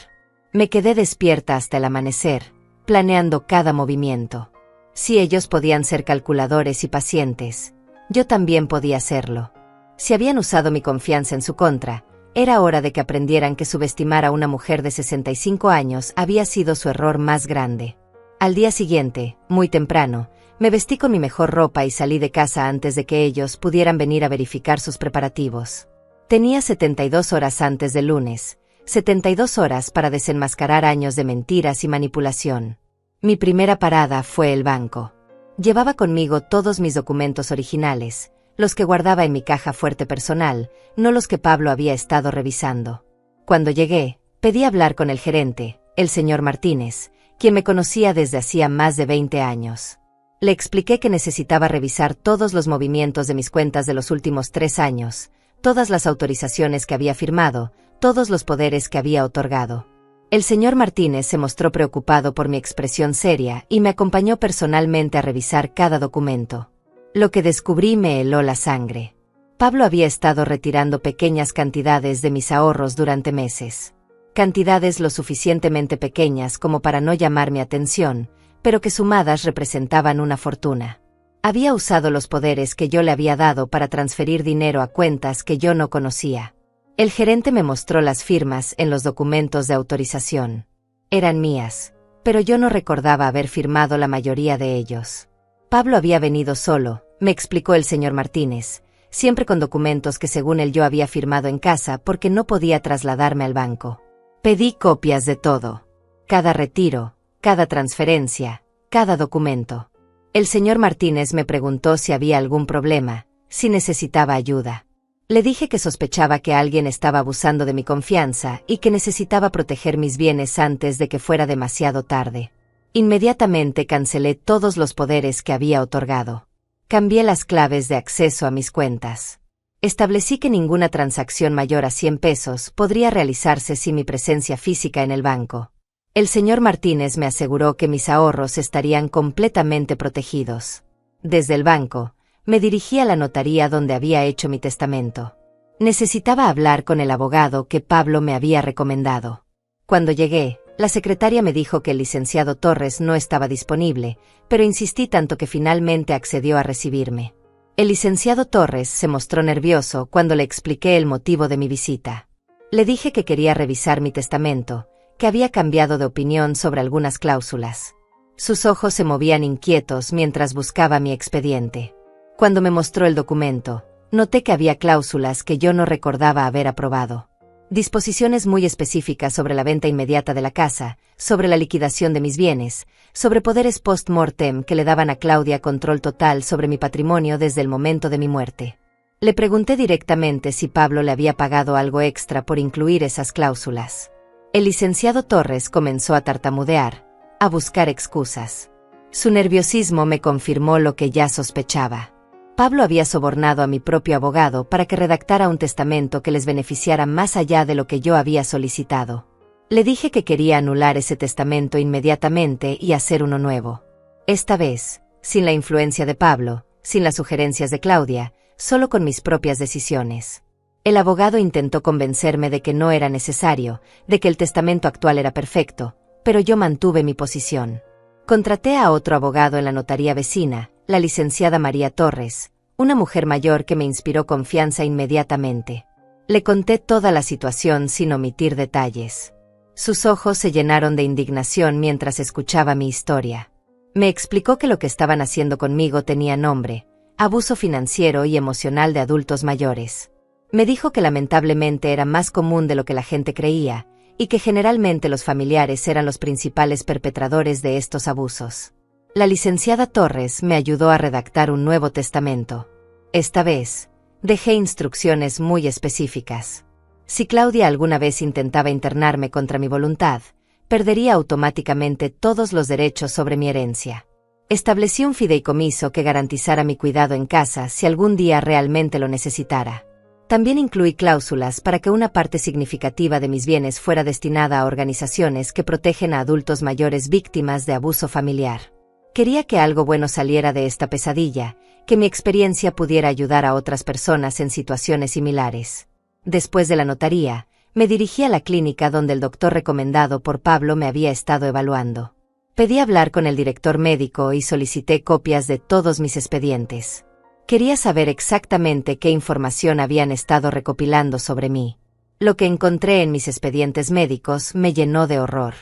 Me quedé despierta hasta el amanecer, planeando cada movimiento. Si ellos podían ser calculadores y pacientes, yo también podía serlo. Si habían usado mi confianza en su contra, era hora de que aprendieran que subestimar a una mujer de 65 años había sido su error más grande. Al día siguiente, muy temprano, me vestí con mi mejor ropa y salí de casa antes de que ellos pudieran venir a verificar sus preparativos. Tenía 72 horas antes del lunes, 72 horas para desenmascarar años de mentiras y manipulación. Mi primera parada fue el banco. Llevaba conmigo todos mis documentos originales, los que guardaba en mi caja fuerte personal, no los que Pablo había estado revisando. Cuando llegué, pedí hablar con el gerente, el señor Martínez, quien me conocía desde hacía más de 20 años. Le expliqué que necesitaba revisar todos los movimientos de mis cuentas de los últimos 3 años, todas las autorizaciones que había firmado, todos los poderes que había otorgado. El señor Martínez se mostró preocupado por mi expresión seria y me acompañó personalmente a revisar cada documento. Lo que descubrí me heló la sangre. Pablo había estado retirando pequeñas cantidades de mis ahorros durante meses. Cantidades lo suficientemente pequeñas como para no llamar mi atención, pero que sumadas representaban una fortuna. Había usado los poderes que yo le había dado para transferir dinero a cuentas que yo no conocía. El gerente me mostró las firmas en los documentos de autorización. Eran mías, pero yo no recordaba haber firmado la mayoría de ellos. Pablo había venido solo, me explicó el señor Martínez, siempre con documentos que según él yo había firmado en casa porque no podía trasladarme al banco. Pedí copias de todo. Cada retiro, cada transferencia, cada documento. El señor Martínez me preguntó si había algún problema, si necesitaba ayuda. Le dije que sospechaba que alguien estaba abusando de mi confianza y que necesitaba proteger mis bienes antes de que fuera demasiado tarde. Inmediatamente cancelé todos los poderes que había otorgado. Cambié las claves de acceso a mis cuentas. Establecí que ninguna transacción mayor a 100 pesos podría realizarse sin mi presencia física en el banco. El señor Martínez me aseguró que mis ahorros estarían completamente protegidos. Desde el banco, me dirigí a la notaría donde había hecho mi testamento. Necesitaba hablar con el abogado que Pablo me había recomendado. Cuando llegué, la secretaria me dijo que el licenciado Torres no estaba disponible, pero insistí tanto que finalmente accedió a recibirme. El licenciado Torres se mostró nervioso cuando le expliqué el motivo de mi visita. Le dije que quería revisar mi testamento, que había cambiado de opinión sobre algunas cláusulas. Sus ojos se movían inquietos mientras buscaba mi expediente. Cuando me mostró el documento, noté que había cláusulas que yo no recordaba haber aprobado. Disposiciones muy específicas sobre la venta inmediata de la casa, sobre la liquidación de mis bienes, sobre poderes post-mortem que le daban a Claudia control total sobre mi patrimonio desde el momento de mi muerte. Le pregunté directamente si Pablo le había pagado algo extra por incluir esas cláusulas. El licenciado Torres comenzó a tartamudear, a buscar excusas. Su nerviosismo me confirmó lo que ya sospechaba. Pablo había sobornado a mi propio abogado para que redactara un testamento que les beneficiara más allá de lo que yo había solicitado. Le dije que quería anular ese testamento inmediatamente y hacer uno nuevo. Esta vez, sin la influencia de Pablo, sin las sugerencias de Claudia, solo con mis propias decisiones. El abogado intentó convencerme de que no era necesario, de que el testamento actual era perfecto, pero yo mantuve mi posición. Contraté a otro abogado en la notaría vecina, la licenciada María Torres, una mujer mayor que me inspiró confianza inmediatamente. Le conté toda la situación sin omitir detalles. Sus ojos se llenaron de indignación mientras escuchaba mi historia. Me explicó que lo que estaban haciendo conmigo tenía nombre: abuso financiero y emocional de adultos mayores. Me dijo que lamentablemente era más común de lo que la gente creía, y que generalmente los familiares eran los principales perpetradores de estos abusos. La licenciada Torres me ayudó a redactar un nuevo testamento. Esta vez, dejé instrucciones muy específicas. Si Claudia alguna vez intentaba internarme contra mi voluntad, perdería automáticamente todos los derechos sobre mi herencia. Establecí un fideicomiso que garantizara mi cuidado en casa si algún día realmente lo necesitara. También incluí cláusulas para que una parte significativa de mis bienes fuera destinada a organizaciones que protegen a adultos mayores víctimas de abuso familiar. Quería que algo bueno saliera de esta pesadilla, que mi experiencia pudiera ayudar a otras personas en situaciones similares. Después de la notaría, me dirigí a la clínica donde el doctor recomendado por Pablo me había estado evaluando. Pedí hablar con el director médico y solicité copias de todos mis expedientes. Quería saber exactamente qué información habían estado recopilando sobre mí. Lo que encontré en mis expedientes médicos me llenó de horror.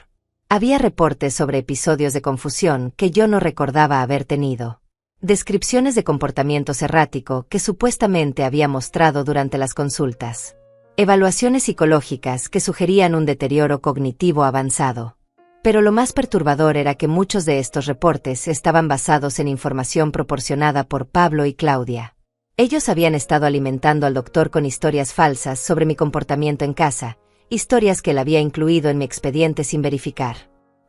Había reportes sobre episodios de confusión que yo no recordaba haber tenido. Descripciones de comportamiento errático que supuestamente había mostrado durante las consultas. Evaluaciones psicológicas que sugerían un deterioro cognitivo avanzado. Pero lo más perturbador era que muchos de estos reportes estaban basados en información proporcionada por Pablo y Claudia. Ellos habían estado alimentando al doctor con historias falsas sobre mi comportamiento en casa, historias que él había incluido en mi expediente sin verificar.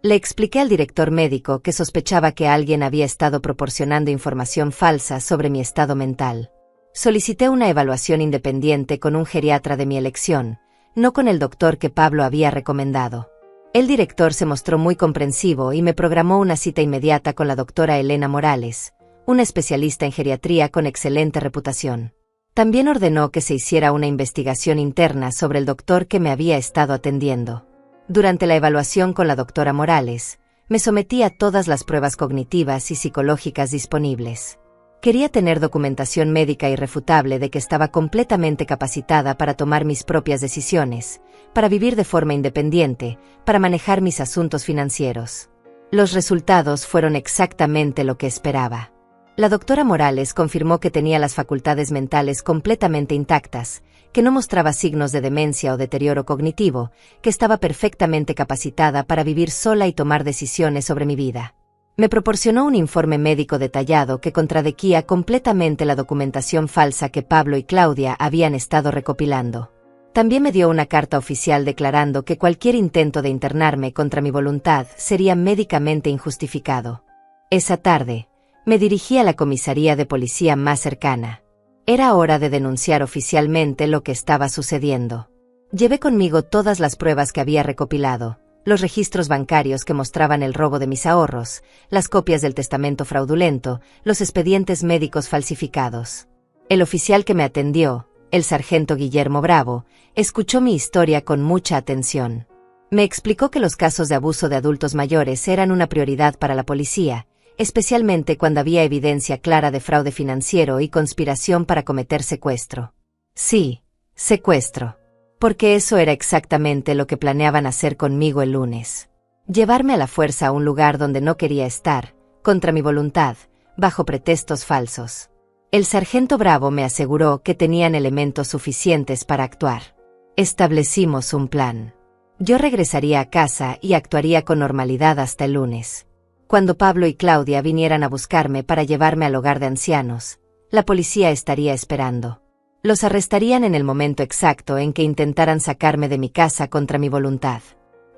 Le expliqué al director médico que sospechaba que alguien había estado proporcionando información falsa sobre mi estado mental. Solicité una evaluación independiente con un geriatra de mi elección, no con el doctor que Pablo había recomendado. El director se mostró muy comprensivo y me programó una cita inmediata con la doctora Elena Morales, una especialista en geriatría con excelente reputación. También ordenó que se hiciera una investigación interna sobre el doctor que me había estado atendiendo. Durante la evaluación con la doctora Morales, me sometí a todas las pruebas cognitivas y psicológicas disponibles. Quería tener documentación médica irrefutable de que estaba completamente capacitada para tomar mis propias decisiones, para vivir de forma independiente, para manejar mis asuntos financieros. Los resultados fueron exactamente lo que esperaba. La doctora Morales confirmó que tenía las facultades mentales completamente intactas, que no mostraba signos de demencia o deterioro cognitivo, que estaba perfectamente capacitada para vivir sola y tomar decisiones sobre mi vida. Me proporcionó un informe médico detallado que contradecía completamente la documentación falsa que Pablo y Claudia habían estado recopilando. También me dio una carta oficial declarando que cualquier intento de internarme contra mi voluntad sería médicamente injustificado. Esa tarde, me dirigí a la comisaría de policía más cercana. Era hora de denunciar oficialmente lo que estaba sucediendo. Llevé conmigo todas las pruebas que había recopilado, los registros bancarios que mostraban el robo de mis ahorros, las copias del testamento fraudulento, los expedientes médicos falsificados. El oficial que me atendió, el sargento Guillermo Bravo, escuchó mi historia con mucha atención. Me explicó que los casos de abuso de adultos mayores eran una prioridad para la policía, especialmente cuando había evidencia clara de fraude financiero y conspiración para cometer secuestro. Sí, secuestro. Porque eso era exactamente lo que planeaban hacer conmigo el lunes. Llevarme a la fuerza a un lugar donde no quería estar, contra mi voluntad, bajo pretextos falsos. El sargento Bravo me aseguró que tenían elementos suficientes para actuar. Establecimos un plan. Yo regresaría a casa y actuaría con normalidad hasta el lunes. Cuando Pablo y Claudia vinieran a buscarme para llevarme al hogar de ancianos, la policía estaría esperando. Los arrestarían en el momento exacto en que intentaran sacarme de mi casa contra mi voluntad.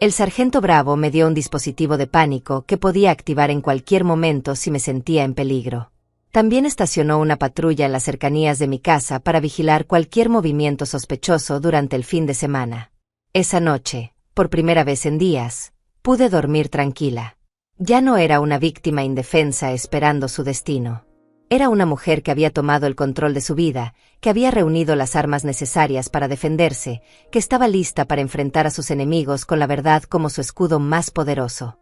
El sargento Bravo me dio un dispositivo de pánico que podía activar en cualquier momento si me sentía en peligro. También estacionó una patrulla en las cercanías de mi casa para vigilar cualquier movimiento sospechoso durante el fin de semana. Esa noche, por primera vez en días, pude dormir tranquila. Ya no era una víctima indefensa esperando su destino. Era una mujer que había tomado el control de su vida, que había reunido las armas necesarias para defenderse, que estaba lista para enfrentar a sus enemigos con la verdad como su escudo más poderoso.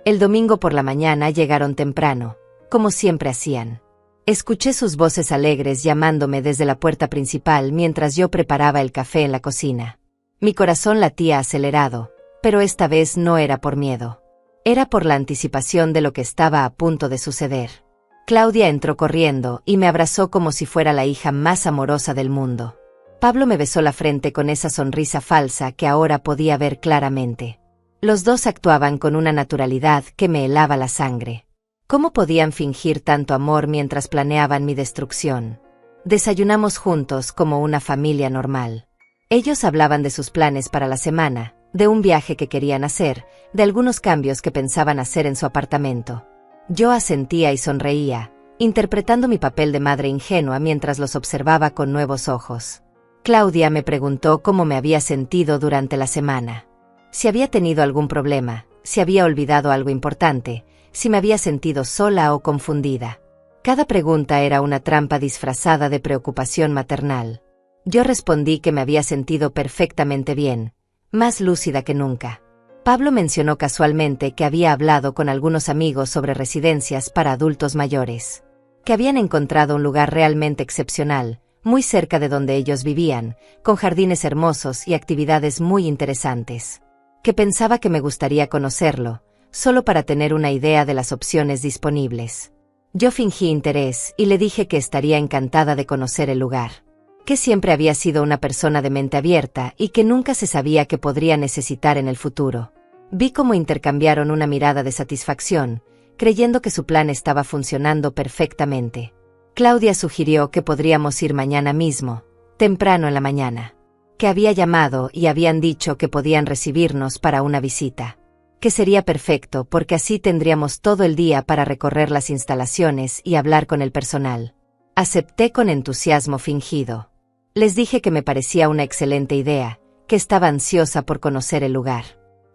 El domingo por la mañana llegaron temprano, como siempre hacían. Escuché sus voces alegres llamándome desde la puerta principal mientras yo preparaba el café en la cocina. Mi corazón latía acelerado, pero esta vez no era por miedo. Era por la anticipación de lo que estaba a punto de suceder. Claudia entró corriendo y me abrazó como si fuera la hija más amorosa del mundo. Pablo me besó la frente con esa sonrisa falsa que ahora podía ver claramente. Los dos actuaban con una naturalidad que me helaba la sangre. ¿Cómo podían fingir tanto amor mientras planeaban mi destrucción? Desayunamos juntos como una familia normal. Ellos hablaban de sus planes para la semana, de un viaje que querían hacer, de algunos cambios que pensaban hacer en su apartamento. Yo asentía y sonreía, interpretando mi papel de madre ingenua mientras los observaba con nuevos ojos. Claudia me preguntó cómo me había sentido durante la semana. Si había tenido algún problema, si había olvidado algo importante, si me había sentido sola o confundida. Cada pregunta era una trampa disfrazada de preocupación maternal. Yo respondí que me había sentido perfectamente bien, más lúcida que nunca. Pablo mencionó casualmente que había hablado con algunos amigos sobre residencias para adultos mayores, que habían encontrado un lugar realmente excepcional, muy cerca de donde ellos vivían, con jardines hermosos y actividades muy interesantes, que pensaba que me gustaría conocerlo, solo para tener una idea de las opciones disponibles. Yo fingí interés y le dije que estaría encantada de conocer el lugar, que siempre había sido una persona de mente abierta y que nunca se sabía qué podría necesitar en el futuro. Vi cómo intercambiaron una mirada de satisfacción, creyendo que su plan estaba funcionando perfectamente. Claudia sugirió que podríamos ir mañana mismo, temprano en la mañana, que había llamado y habían dicho que podían recibirnos para una visita, que sería perfecto porque así tendríamos todo el día para recorrer las instalaciones y hablar con el personal. Acepté con entusiasmo fingido. Les dije que me parecía una excelente idea, que estaba ansiosa por conocer el lugar.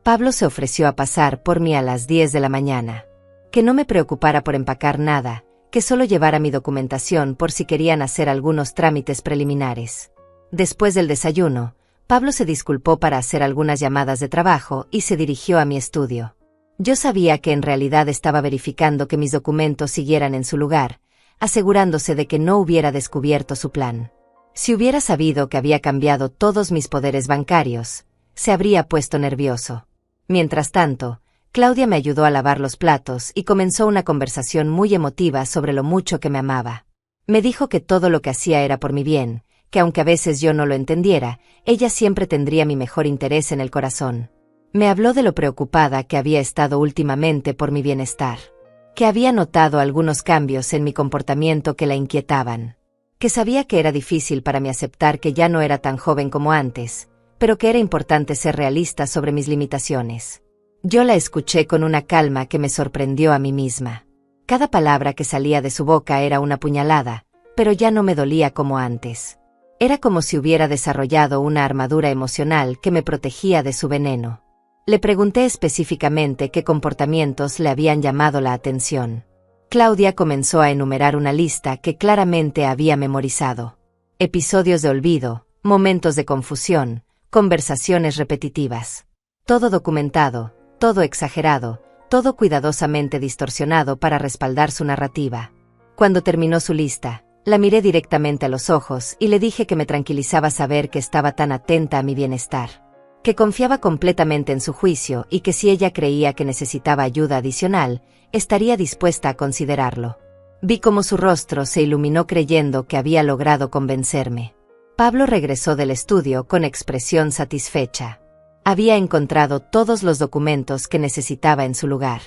Pablo se ofreció a pasar por mí a las 10 de la mañana. Que no me preocupara por empacar nada, que solo llevara mi documentación por si querían hacer algunos trámites preliminares. Después del desayuno, Pablo se disculpó para hacer algunas llamadas de trabajo y se dirigió a mi estudio. Yo sabía que en realidad estaba verificando que mis documentos siguieran en su lugar, asegurándose de que no hubiera descubierto su plan. Si hubiera sabido que había cambiado todos mis poderes bancarios, se habría puesto nervioso. Mientras tanto, Claudia me ayudó a lavar los platos y comenzó una conversación muy emotiva sobre lo mucho que me amaba. Me dijo que todo lo que hacía era por mi bien, que aunque a veces yo no lo entendiera, ella siempre tendría mi mejor interés en el corazón. Me habló de lo preocupada que había estado últimamente por mi bienestar, que había notado algunos cambios en mi comportamiento que la inquietaban, que sabía que era difícil para mí aceptar que ya no era tan joven como antes, pero que era importante ser realista sobre mis limitaciones. Yo la escuché con una calma que me sorprendió a mí misma. Cada palabra que salía de su boca era una puñalada, pero ya no me dolía como antes. Era como si hubiera desarrollado una armadura emocional que me protegía de su veneno. Le pregunté específicamente qué comportamientos le habían llamado la atención. Claudia comenzó a enumerar una lista que claramente había memorizado. Episodios de olvido, momentos de confusión, conversaciones repetitivas. Todo documentado, todo exagerado, todo cuidadosamente distorsionado para respaldar su narrativa. Cuando terminó su lista, la miré directamente a los ojos y le dije que me tranquilizaba saber que estaba tan atenta a mi bienestar, que confiaba completamente en su juicio y que si ella creía que necesitaba ayuda adicional, estaría dispuesta a considerarlo. Vi cómo su rostro se iluminó creyendo que había logrado convencerme. Pablo regresó del estudio con expresión satisfecha. Había encontrado todos los documentos que necesitaba en su lugar.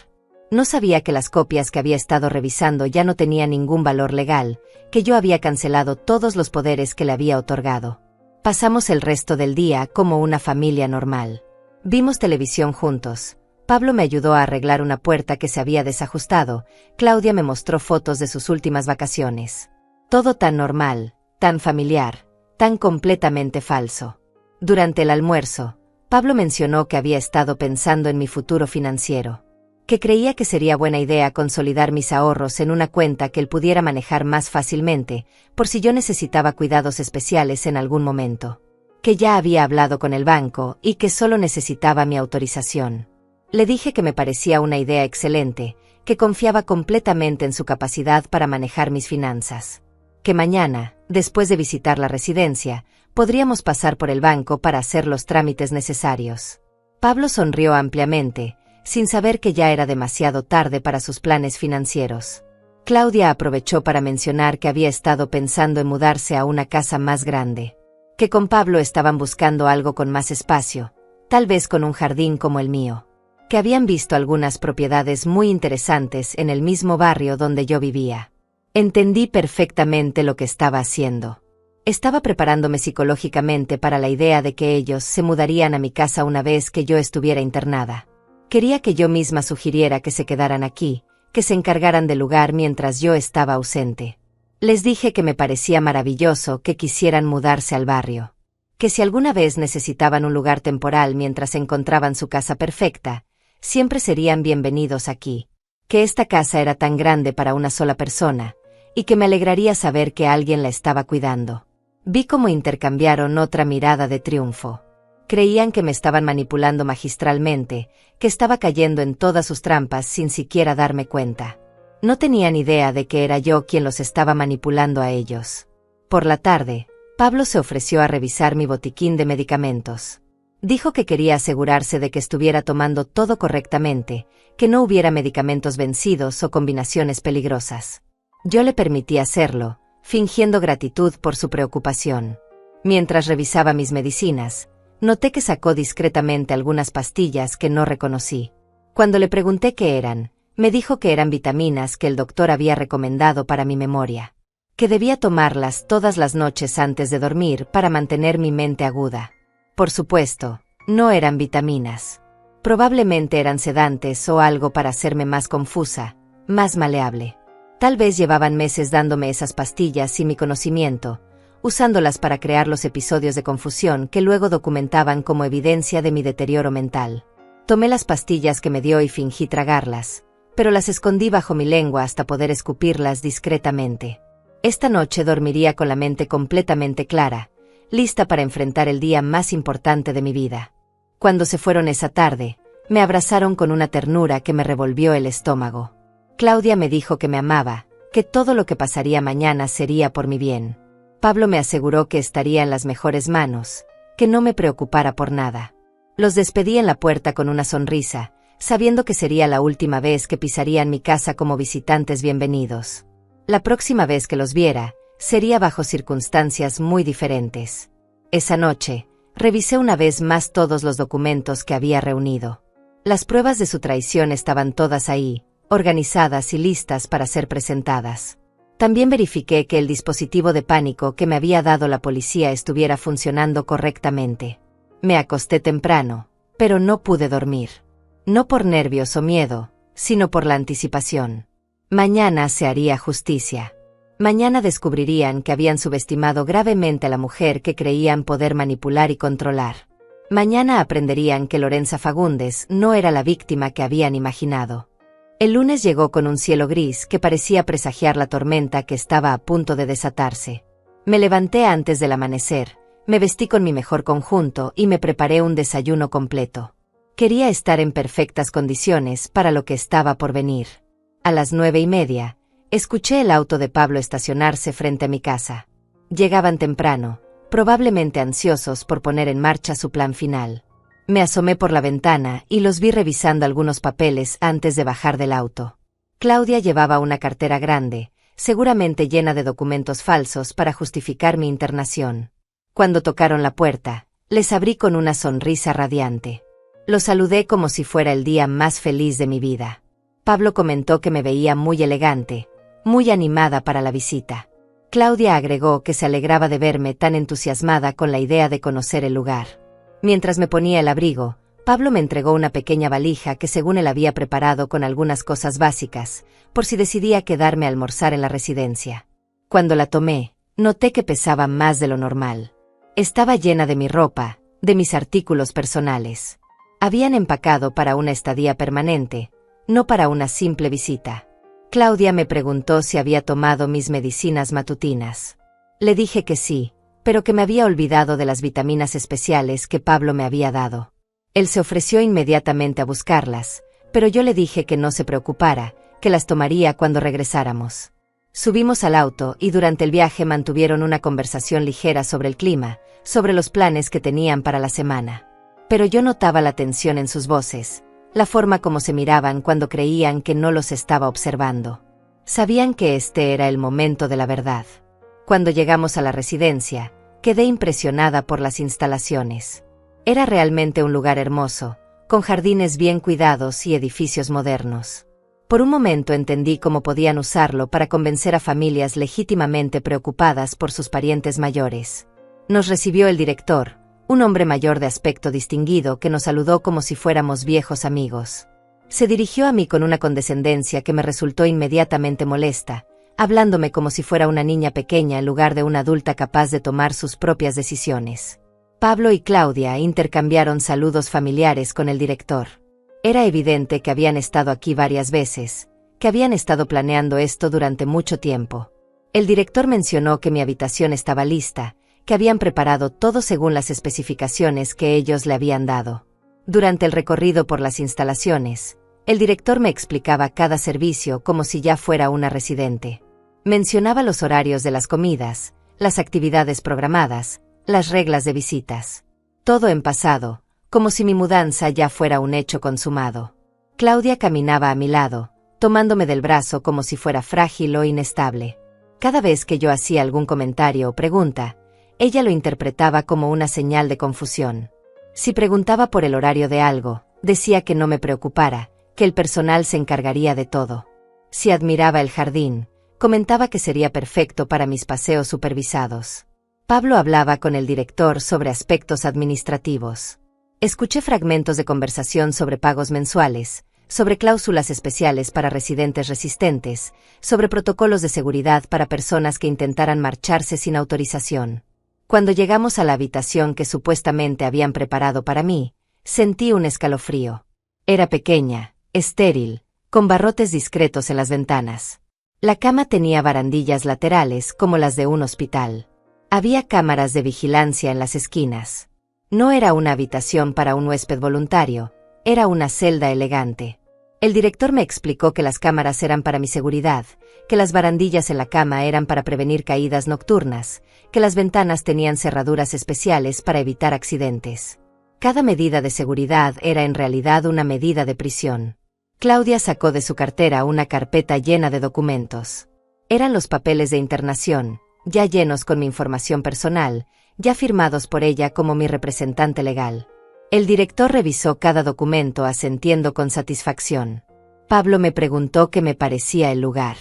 No sabía que las copias que había estado revisando ya no tenían ningún valor legal, que yo había cancelado todos los poderes que le había otorgado. Pasamos el resto del día como una familia normal. Vimos televisión juntos. Pablo me ayudó a arreglar una puerta que se había desajustado. Claudia me mostró fotos de sus últimas vacaciones. Todo tan normal, tan familiar, tan completamente falso. Durante el almuerzo, Pablo mencionó que había estado pensando en mi futuro financiero, que creía que sería buena idea consolidar mis ahorros en una cuenta que él pudiera manejar más fácilmente, por si yo necesitaba cuidados especiales en algún momento, que ya había hablado con el banco y que solo necesitaba mi autorización. Le dije que me parecía una idea excelente, que confiaba completamente en su capacidad para manejar mis finanzas. Que mañana, después de visitar la residencia, podríamos pasar por el banco para hacer los trámites necesarios. Pablo sonrió ampliamente, sin saber que ya era demasiado tarde para sus planes financieros. Claudia aprovechó para mencionar que había estado pensando en mudarse a una casa más grande. Que con Pablo estaban buscando algo con más espacio, tal vez con un jardín como el mío. Que habían visto algunas propiedades muy interesantes en el mismo barrio donde yo vivía. Entendí perfectamente lo que estaba haciendo. Estaba preparándome psicológicamente para la idea de que ellos se mudarían a mi casa una vez que yo estuviera internada. Quería que yo misma sugiriera que se quedaran aquí, que se encargaran del lugar mientras yo estaba ausente. Les dije que me parecía maravilloso que quisieran mudarse al barrio. Que si alguna vez necesitaban un lugar temporal mientras encontraban su casa perfecta, siempre serían bienvenidos aquí. Que esta casa era tan grande para una sola persona, y que me alegraría saber que alguien la estaba cuidando. Vi cómo intercambiaron otra mirada de triunfo. Creían que me estaban manipulando magistralmente, que estaba cayendo en todas sus trampas sin siquiera darme cuenta. No tenían idea de que era yo quien los estaba manipulando a ellos. Por la tarde, Pablo se ofreció a revisar mi botiquín de medicamentos. Dijo que quería asegurarse de que estuviera tomando todo correctamente, que no hubiera medicamentos vencidos o combinaciones peligrosas. Yo le permití hacerlo, fingiendo gratitud por su preocupación. Mientras revisaba mis medicinas, noté que sacó discretamente algunas pastillas que no reconocí. Cuando le pregunté qué eran, me dijo que eran vitaminas que el doctor había recomendado para mi memoria. Que debía tomarlas todas las noches antes de dormir para mantener mi mente aguda. Por supuesto, no eran vitaminas. Probablemente eran sedantes o algo para hacerme más confusa, más maleable. Tal vez llevaban meses dándome esas pastillas sin mi conocimiento, usándolas para crear los episodios de confusión que luego documentaban como evidencia de mi deterioro mental. Tomé las pastillas que me dio y fingí tragarlas, pero las escondí bajo mi lengua hasta poder escupirlas discretamente. Esta noche dormiría con la mente completamente clara, lista para enfrentar el día más importante de mi vida. Cuando se fueron esa tarde, me abrazaron con una ternura que me revolvió el estómago. Claudia me dijo que me amaba, que todo lo que pasaría mañana sería por mi bien. Pablo me aseguró que estaría en las mejores manos, que no me preocupara por nada. Los despedí en la puerta con una sonrisa, sabiendo que sería la última vez que pisarían mi casa como visitantes bienvenidos. La próxima vez que los viera, sería bajo circunstancias muy diferentes. Esa noche, revisé una vez más todos los documentos que había reunido. Las pruebas de su traición estaban todas ahí, organizadas y listas para ser presentadas. También verifiqué que el dispositivo de pánico que me había dado la policía estuviera funcionando correctamente. Me acosté temprano, pero no pude dormir. No por nervios o miedo, sino por la anticipación. Mañana se haría justicia. Mañana descubrirían que habían subestimado gravemente a la mujer que creían poder manipular y controlar. Mañana aprenderían que Lorenza Fagundes no era la víctima que habían imaginado. El lunes llegó con un cielo gris que parecía presagiar la tormenta que estaba a punto de desatarse. Me levanté antes del amanecer, me vestí con mi mejor conjunto y me preparé un desayuno completo. Quería estar en perfectas condiciones para lo que estaba por venir. A las 9:30, escuché el auto de Pablo estacionarse frente a mi casa. Llegaban temprano, probablemente ansiosos por poner en marcha su plan final. Me asomé por la ventana y los vi revisando algunos papeles antes de bajar del auto. Claudia llevaba una cartera grande, seguramente llena de documentos falsos para justificar mi internación. Cuando tocaron la puerta, les abrí con una sonrisa radiante. Los saludé como si fuera el día más feliz de mi vida. Pablo comentó que me veía muy elegante, muy animada para la visita. Claudia agregó que se alegraba de verme tan entusiasmada con la idea de conocer el lugar. Mientras me ponía el abrigo, Pablo me entregó una pequeña valija que según él había preparado con algunas cosas básicas, por si decidía quedarme a almorzar en la residencia. Cuando la tomé, noté que pesaba más de lo normal. Estaba llena de mi ropa, de mis artículos personales. Habían empacado para una estadía permanente, no para una simple visita. Claudia me preguntó si había tomado mis medicinas matutinas. Le dije que sí, pero que me había olvidado de las vitaminas especiales que Pablo me había dado. Él se ofreció inmediatamente a buscarlas, pero yo le dije que no se preocupara, que las tomaría cuando regresáramos. Subimos al auto y durante el viaje mantuvieron una conversación ligera sobre el clima, sobre los planes que tenían para la semana. Pero yo notaba la tensión en sus voces, la forma como se miraban cuando creían que no los estaba observando. Sabían que este era el momento de la verdad. Cuando llegamos a la residencia, quedé impresionada por las instalaciones. Era realmente un lugar hermoso, con jardines bien cuidados y edificios modernos. Por un momento entendí cómo podían usarlo para convencer a familias legítimamente preocupadas por sus parientes mayores. Nos recibió el director, un hombre mayor de aspecto distinguido que nos saludó como si fuéramos viejos amigos. Se dirigió a mí con una condescendencia que me resultó inmediatamente molesta, hablándome como si fuera una niña pequeña en lugar de una adulta capaz de tomar sus propias decisiones. Pablo y Claudia intercambiaron saludos familiares con el director. Era evidente que habían estado aquí varias veces, que habían estado planeando esto durante mucho tiempo. El director mencionó que mi habitación estaba lista, que habían preparado todo según las especificaciones que ellos le habían dado. Durante el recorrido por las instalaciones, el director me explicaba cada servicio como si ya fuera una residente. Mencionaba los horarios de las comidas, las actividades programadas, las reglas de visitas. Todo en pasado, como si mi mudanza ya fuera un hecho consumado. Claudia caminaba a mi lado, tomándome del brazo como si fuera frágil o inestable. Cada vez que yo hacía algún comentario o pregunta, ella lo interpretaba como una señal de confusión. Si preguntaba por el horario de algo, decía que no me preocupara, que el personal se encargaría de todo. Si admiraba el jardín, comentaba que sería perfecto para mis paseos supervisados. Pablo hablaba con el director sobre aspectos administrativos. Escuché fragmentos de conversación sobre pagos mensuales, sobre cláusulas especiales para residentes resistentes, sobre protocolos de seguridad para personas que intentaran marcharse sin autorización. Cuando llegamos a la habitación que supuestamente habían preparado para mí, sentí un escalofrío. Era pequeña, estéril, con barrotes discretos en las ventanas. La cama tenía barandillas laterales como las de un hospital. Había cámaras de vigilancia en las esquinas. No era una habitación para un huésped voluntario, era una celda elegante. El director me explicó que las cámaras eran para mi seguridad, que las barandillas en la cama eran para prevenir caídas nocturnas, que las ventanas tenían cerraduras especiales para evitar accidentes. Cada medida de seguridad era en realidad una medida de prisión. Claudia sacó de su cartera una carpeta llena de documentos. Eran los papeles de internación, ya llenos con mi información personal, ya firmados por ella como mi representante legal. El director revisó cada documento asentiendo con satisfacción. Pablo me preguntó qué me parecía el lugar.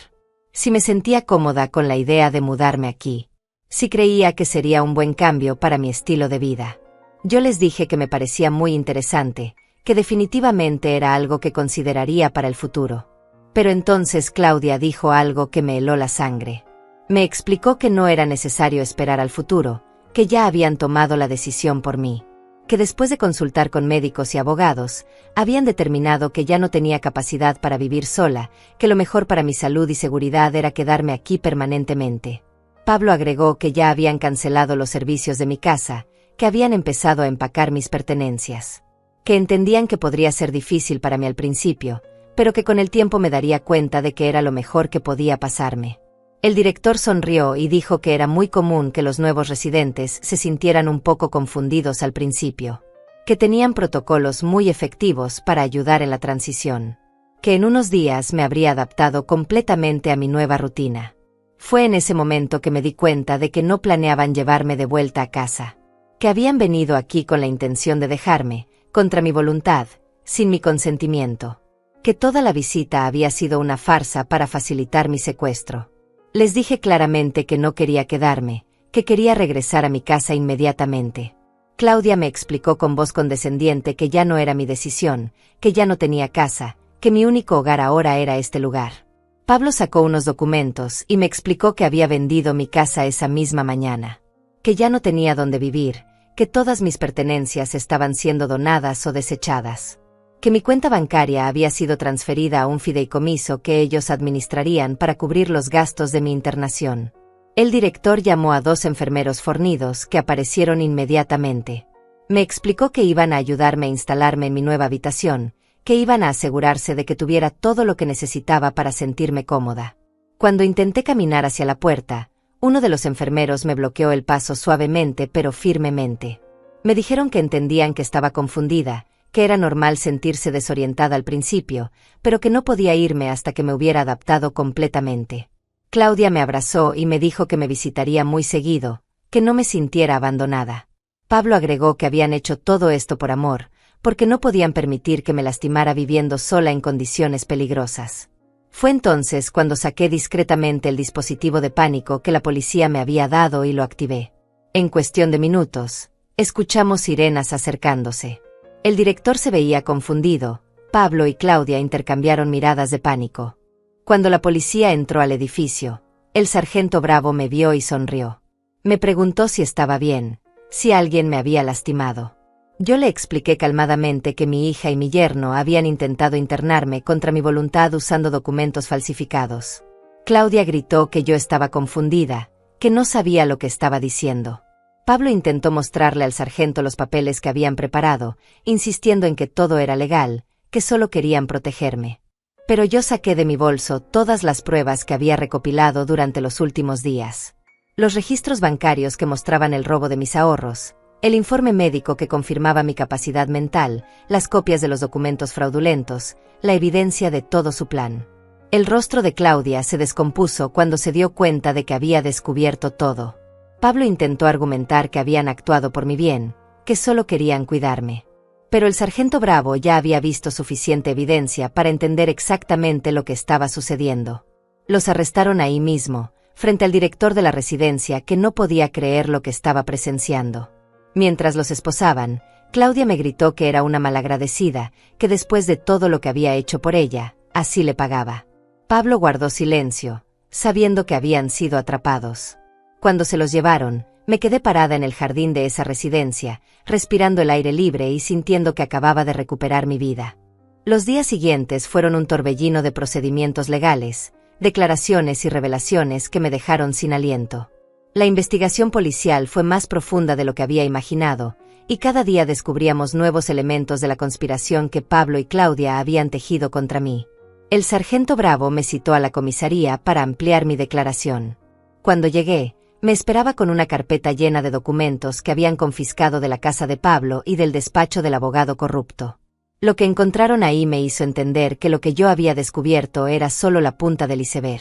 Si me sentía cómoda con la idea de mudarme aquí. Si creía que sería un buen cambio para mi estilo de vida. Yo les dije que me parecía muy interesante, que definitivamente era algo que consideraría para el futuro. Pero entonces Claudia dijo algo que me heló la sangre. Me explicó que no era necesario esperar al futuro, que ya habían tomado la decisión por mí. Que después de consultar con médicos y abogados, habían determinado que ya no tenía capacidad para vivir sola, que lo mejor para mi salud y seguridad era quedarme aquí permanentemente. Pablo agregó que ya habían cancelado los servicios de mi casa, que habían empezado a empacar mis pertenencias. Que entendían que podría ser difícil para mí al principio, pero que con el tiempo me daría cuenta de que era lo mejor que podía pasarme. El director sonrió y dijo que era muy común que los nuevos residentes se sintieran un poco confundidos al principio, que tenían protocolos muy efectivos para ayudar en la transición, que en unos días me habría adaptado completamente a mi nueva rutina. Fue en ese momento que me di cuenta de que no planeaban llevarme de vuelta a casa, que habían venido aquí con la intención de dejarme, contra mi voluntad, sin mi consentimiento, que toda la visita había sido una farsa para facilitar mi secuestro. Les dije claramente que no quería quedarme, que quería regresar a mi casa inmediatamente. Claudia me explicó con voz condescendiente que ya no era mi decisión, que ya no tenía casa, que mi único hogar ahora era este lugar. Pablo sacó unos documentos y me explicó que había vendido mi casa esa misma mañana, que ya no tenía dónde vivir, que todas mis pertenencias estaban siendo donadas o desechadas. Que mi cuenta bancaria había sido transferida a un fideicomiso que ellos administrarían para cubrir los gastos de mi internación. El director llamó a 2 enfermeros fornidos que aparecieron inmediatamente. Me explicó que iban a ayudarme a instalarme en mi nueva habitación, que iban a asegurarse de que tuviera todo lo que necesitaba para sentirme cómoda. Cuando intenté caminar hacia la puerta, uno de los enfermeros me bloqueó el paso suavemente pero firmemente. Me dijeron que entendían que estaba confundida, que era normal sentirse desorientada al principio, pero que no podía irme hasta que me hubiera adaptado completamente. Claudia me abrazó y me dijo que me visitaría muy seguido, que no me sintiera abandonada. Pablo agregó que habían hecho todo esto por amor, porque no podían permitir que me lastimara viviendo sola en condiciones peligrosas. Fue entonces cuando saqué discretamente el dispositivo de pánico que la policía me había dado y lo activé. En cuestión de minutos, escuchamos sirenas acercándose. El director se veía confundido. Pablo y Claudia intercambiaron miradas de pánico. Cuando la policía entró al edificio, el sargento Bravo me vio y sonrió. Me preguntó si estaba bien, si alguien me había lastimado. Yo le expliqué calmadamente que mi hija y mi yerno habían intentado internarme contra mi voluntad usando documentos falsificados. Claudia gritó que yo estaba confundida, que no sabía lo que estaba diciendo. Pablo intentó mostrarle al sargento los papeles que habían preparado, insistiendo en que todo era legal, que solo querían protegerme. Pero yo saqué de mi bolso todas las pruebas que había recopilado durante los últimos días. Los registros bancarios que mostraban el robo de mis ahorros, el informe médico que confirmaba mi capacidad mental, las copias de los documentos fraudulentos, la evidencia de todo su plan. El rostro de Claudia se descompuso cuando se dio cuenta de que había descubierto todo. Pablo intentó argumentar que habían actuado por mi bien, que solo querían cuidarme. Pero el sargento Bravo ya había visto suficiente evidencia para entender exactamente lo que estaba sucediendo. Los arrestaron ahí mismo, frente al director de la residencia, que no podía creer lo que estaba presenciando. Mientras los esposaban, Claudia me gritó que era una malagradecida, que después de todo lo que había hecho por ella, así le pagaba. Pablo guardó silencio, sabiendo que habían sido atrapados. Cuando se los llevaron, me quedé parada en el jardín de esa residencia, respirando el aire libre y sintiendo que acababa de recuperar mi vida. Los días siguientes fueron un torbellino de procedimientos legales, declaraciones y revelaciones que me dejaron sin aliento. La investigación policial fue más profunda de lo que había imaginado, y cada día descubríamos nuevos elementos de la conspiración que Pablo y Claudia habían tejido contra mí. El sargento Bravo me citó a la comisaría para ampliar mi declaración. Cuando llegué, me esperaba con una carpeta llena de documentos que habían confiscado de la casa de Pablo y del despacho del abogado corrupto. Lo que encontraron ahí me hizo entender que lo que yo había descubierto era solo la punta del iceberg.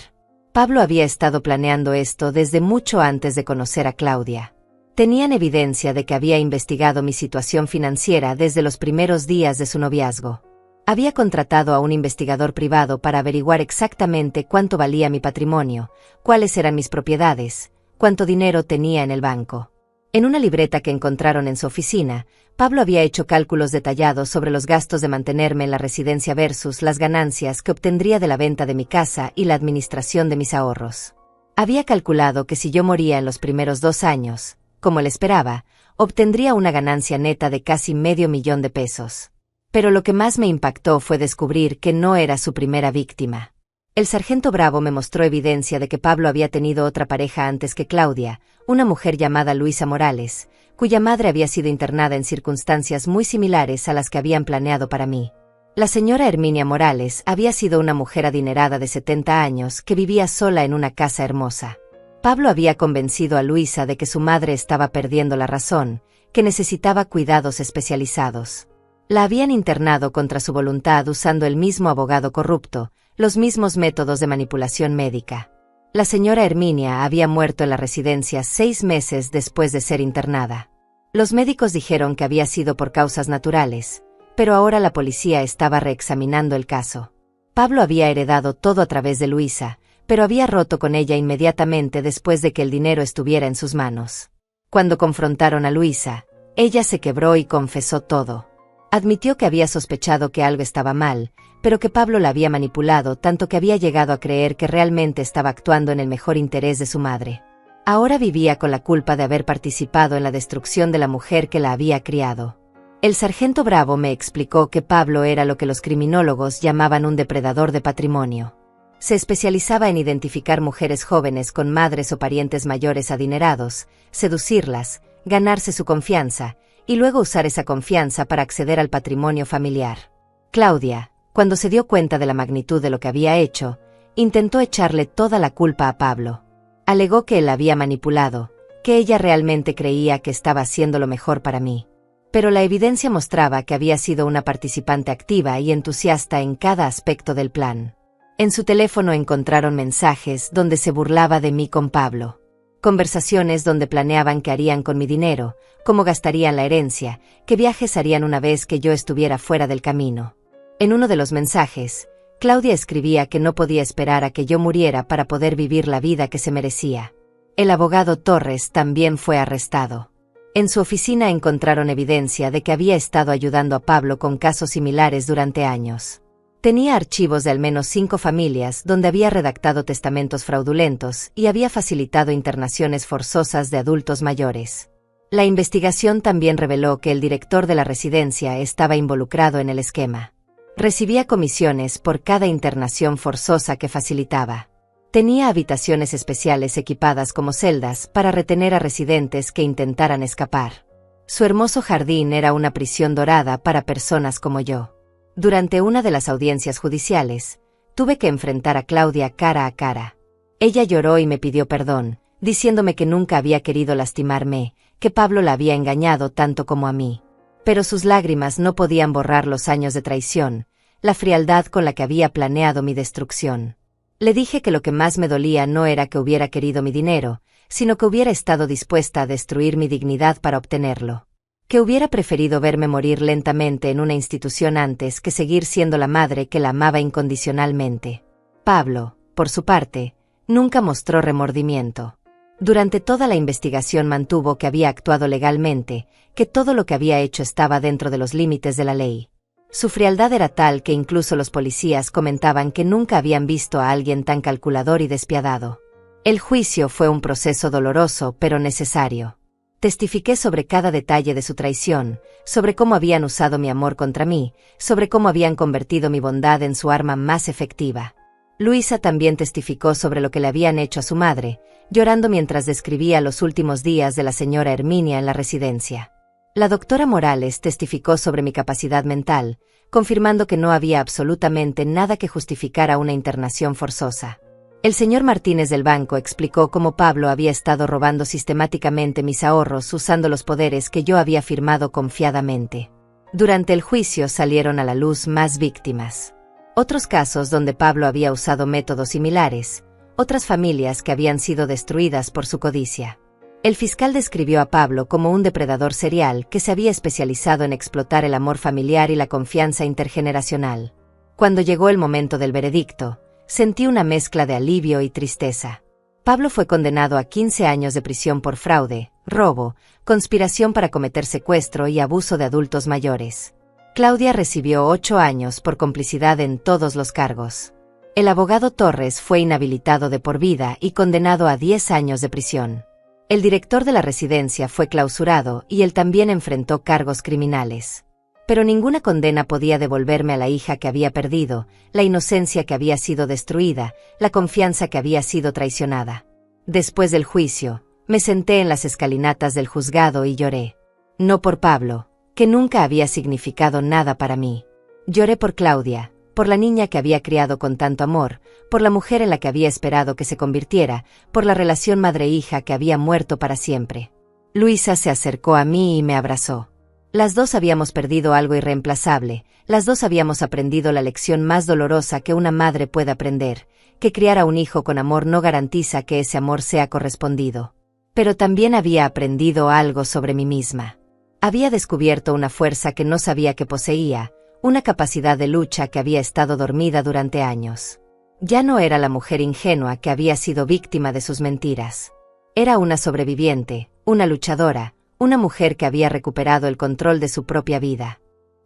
Pablo había estado planeando esto desde mucho antes de conocer a Claudia. Tenían evidencia de que había investigado mi situación financiera desde los primeros días de su noviazgo. Había contratado a un investigador privado para averiguar exactamente cuánto valía mi patrimonio, cuáles eran mis propiedades, cuánto dinero tenía en el banco. En una libreta que encontraron en su oficina, Pablo había hecho cálculos detallados sobre los gastos de mantenerme en la residencia versus las ganancias que obtendría de la venta de mi casa y la administración de mis ahorros. Había calculado que si yo moría en los primeros 2 años, como él esperaba, obtendría una ganancia neta de casi $500,000. Pero lo que más me impactó fue descubrir que no era su primera víctima. El sargento Bravo me mostró evidencia de que Pablo había tenido otra pareja antes que Claudia, una mujer llamada Luisa Morales, cuya madre había sido internada en circunstancias muy similares a las que habían planeado para mí. La señora Herminia Morales había sido una mujer adinerada de 70 años que vivía sola en una casa hermosa. Pablo había convencido a Luisa de que su madre estaba perdiendo la razón, que necesitaba cuidados especializados. La habían internado contra su voluntad usando el mismo abogado corrupto, los mismos métodos de manipulación médica. La señora Herminia había muerto en la residencia 6 meses después de ser internada. Los médicos dijeron que había sido por causas naturales, pero ahora la policía estaba reexaminando el caso. Pablo había heredado todo a través de Luisa, pero había roto con ella inmediatamente después de que el dinero estuviera en sus manos. Cuando confrontaron a Luisa, ella se quebró y confesó todo. Admitió que había sospechado que algo estaba mal, pero que Pablo la había manipulado tanto que había llegado a creer que realmente estaba actuando en el mejor interés de su madre. Ahora vivía con la culpa de haber participado en la destrucción de la mujer que la había criado. El sargento Bravo me explicó que Pablo era lo que los criminólogos llamaban un depredador de patrimonio. Se especializaba en identificar mujeres jóvenes con madres o parientes mayores adinerados, seducirlas, ganarse su confianza, y luego usar esa confianza para acceder al patrimonio familiar. Claudia, cuando se dio cuenta de la magnitud de lo que había hecho, intentó echarle toda la culpa a Pablo. Alegó que él la había manipulado, que ella realmente creía que estaba haciendo lo mejor para mí. Pero la evidencia mostraba que había sido una participante activa y entusiasta en cada aspecto del plan. En su teléfono encontraron mensajes donde se burlaba de mí con Pablo. Conversaciones donde planeaban qué harían con mi dinero, cómo gastarían la herencia, qué viajes harían una vez que yo estuviera fuera del camino. En uno de los mensajes, Claudia escribía que no podía esperar a que yo muriera para poder vivir la vida que se merecía. El abogado Torres también fue arrestado. En su oficina encontraron evidencia de que había estado ayudando a Pablo con casos similares durante años. Tenía archivos de al menos 5 familias donde había redactado testamentos fraudulentos y había facilitado internaciones forzosas de adultos mayores. La investigación también reveló que el director de la residencia estaba involucrado en el esquema. Recibía comisiones por cada internación forzosa que facilitaba. Tenía habitaciones especiales equipadas como celdas para retener a residentes que intentaran escapar. Su hermoso jardín era una prisión dorada para personas como yo. Durante una de las audiencias judiciales, tuve que enfrentar a Claudia cara a cara. Ella lloró y me pidió perdón, diciéndome que nunca había querido lastimarme, que Pablo la había engañado tanto como a mí. Pero sus lágrimas no podían borrar los años de traición, la frialdad con la que había planeado mi destrucción. Le dije que lo que más me dolía no era que hubiera querido mi dinero, sino que hubiera estado dispuesta a destruir mi dignidad para obtenerlo. Que hubiera preferido verme morir lentamente en una institución antes que seguir siendo la madre que la amaba incondicionalmente. Pablo, por su parte, nunca mostró remordimiento. Durante toda la investigación mantuvo que había actuado legalmente, que todo lo que había hecho estaba dentro de los límites de la ley. Su frialdad era tal que incluso los policías comentaban que nunca habían visto a alguien tan calculador y despiadado. El juicio fue un proceso doloroso pero necesario. Testifiqué sobre cada detalle de su traición, sobre cómo habían usado mi amor contra mí, sobre cómo habían convertido mi bondad en su arma más efectiva. Luisa también testificó sobre lo que le habían hecho a su madre, llorando mientras describía los últimos días de la señora Herminia en la residencia. La doctora Morales testificó sobre mi capacidad mental, confirmando que no había absolutamente nada que justificara una internación forzosa. El señor Martínez del banco explicó cómo Pablo había estado robando sistemáticamente mis ahorros usando los poderes que yo había firmado confiadamente. Durante el juicio salieron a la luz más víctimas. Otros casos donde Pablo había usado métodos similares, otras familias que habían sido destruidas por su codicia. El fiscal describió a Pablo como un depredador serial que se había especializado en explotar el amor familiar y la confianza intergeneracional. Cuando llegó el momento del veredicto, sentí una mezcla de alivio y tristeza. Pablo fue condenado a 15 años de prisión por fraude, robo, conspiración para cometer secuestro y abuso de adultos mayores. Claudia recibió 8 años por complicidad en todos los cargos. El abogado Torres fue inhabilitado de por vida y condenado a 10 años de prisión. El director de la residencia fue clausurado y él también enfrentó cargos criminales. Pero ninguna condena podía devolverme a la hija que había perdido, la inocencia que había sido destruida, la confianza que había sido traicionada. Después del juicio, me senté en las escalinatas del juzgado y lloré. No por Pablo, que nunca había significado nada para mí. Lloré por Claudia, por la niña que había criado con tanto amor, por la mujer en la que había esperado que se convirtiera, por la relación madre-hija que había muerto para siempre. Luisa se acercó a mí y me abrazó. Las dos habíamos perdido algo irreemplazable, las dos habíamos aprendido la lección más dolorosa que una madre puede aprender, que criar a un hijo con amor no garantiza que ese amor sea correspondido. Pero también había aprendido algo sobre mí misma. Había descubierto una fuerza que no sabía que poseía, una capacidad de lucha que había estado dormida durante años. Ya no era la mujer ingenua que había sido víctima de sus mentiras. Era una sobreviviente, una luchadora, una mujer que había recuperado el control de su propia vida.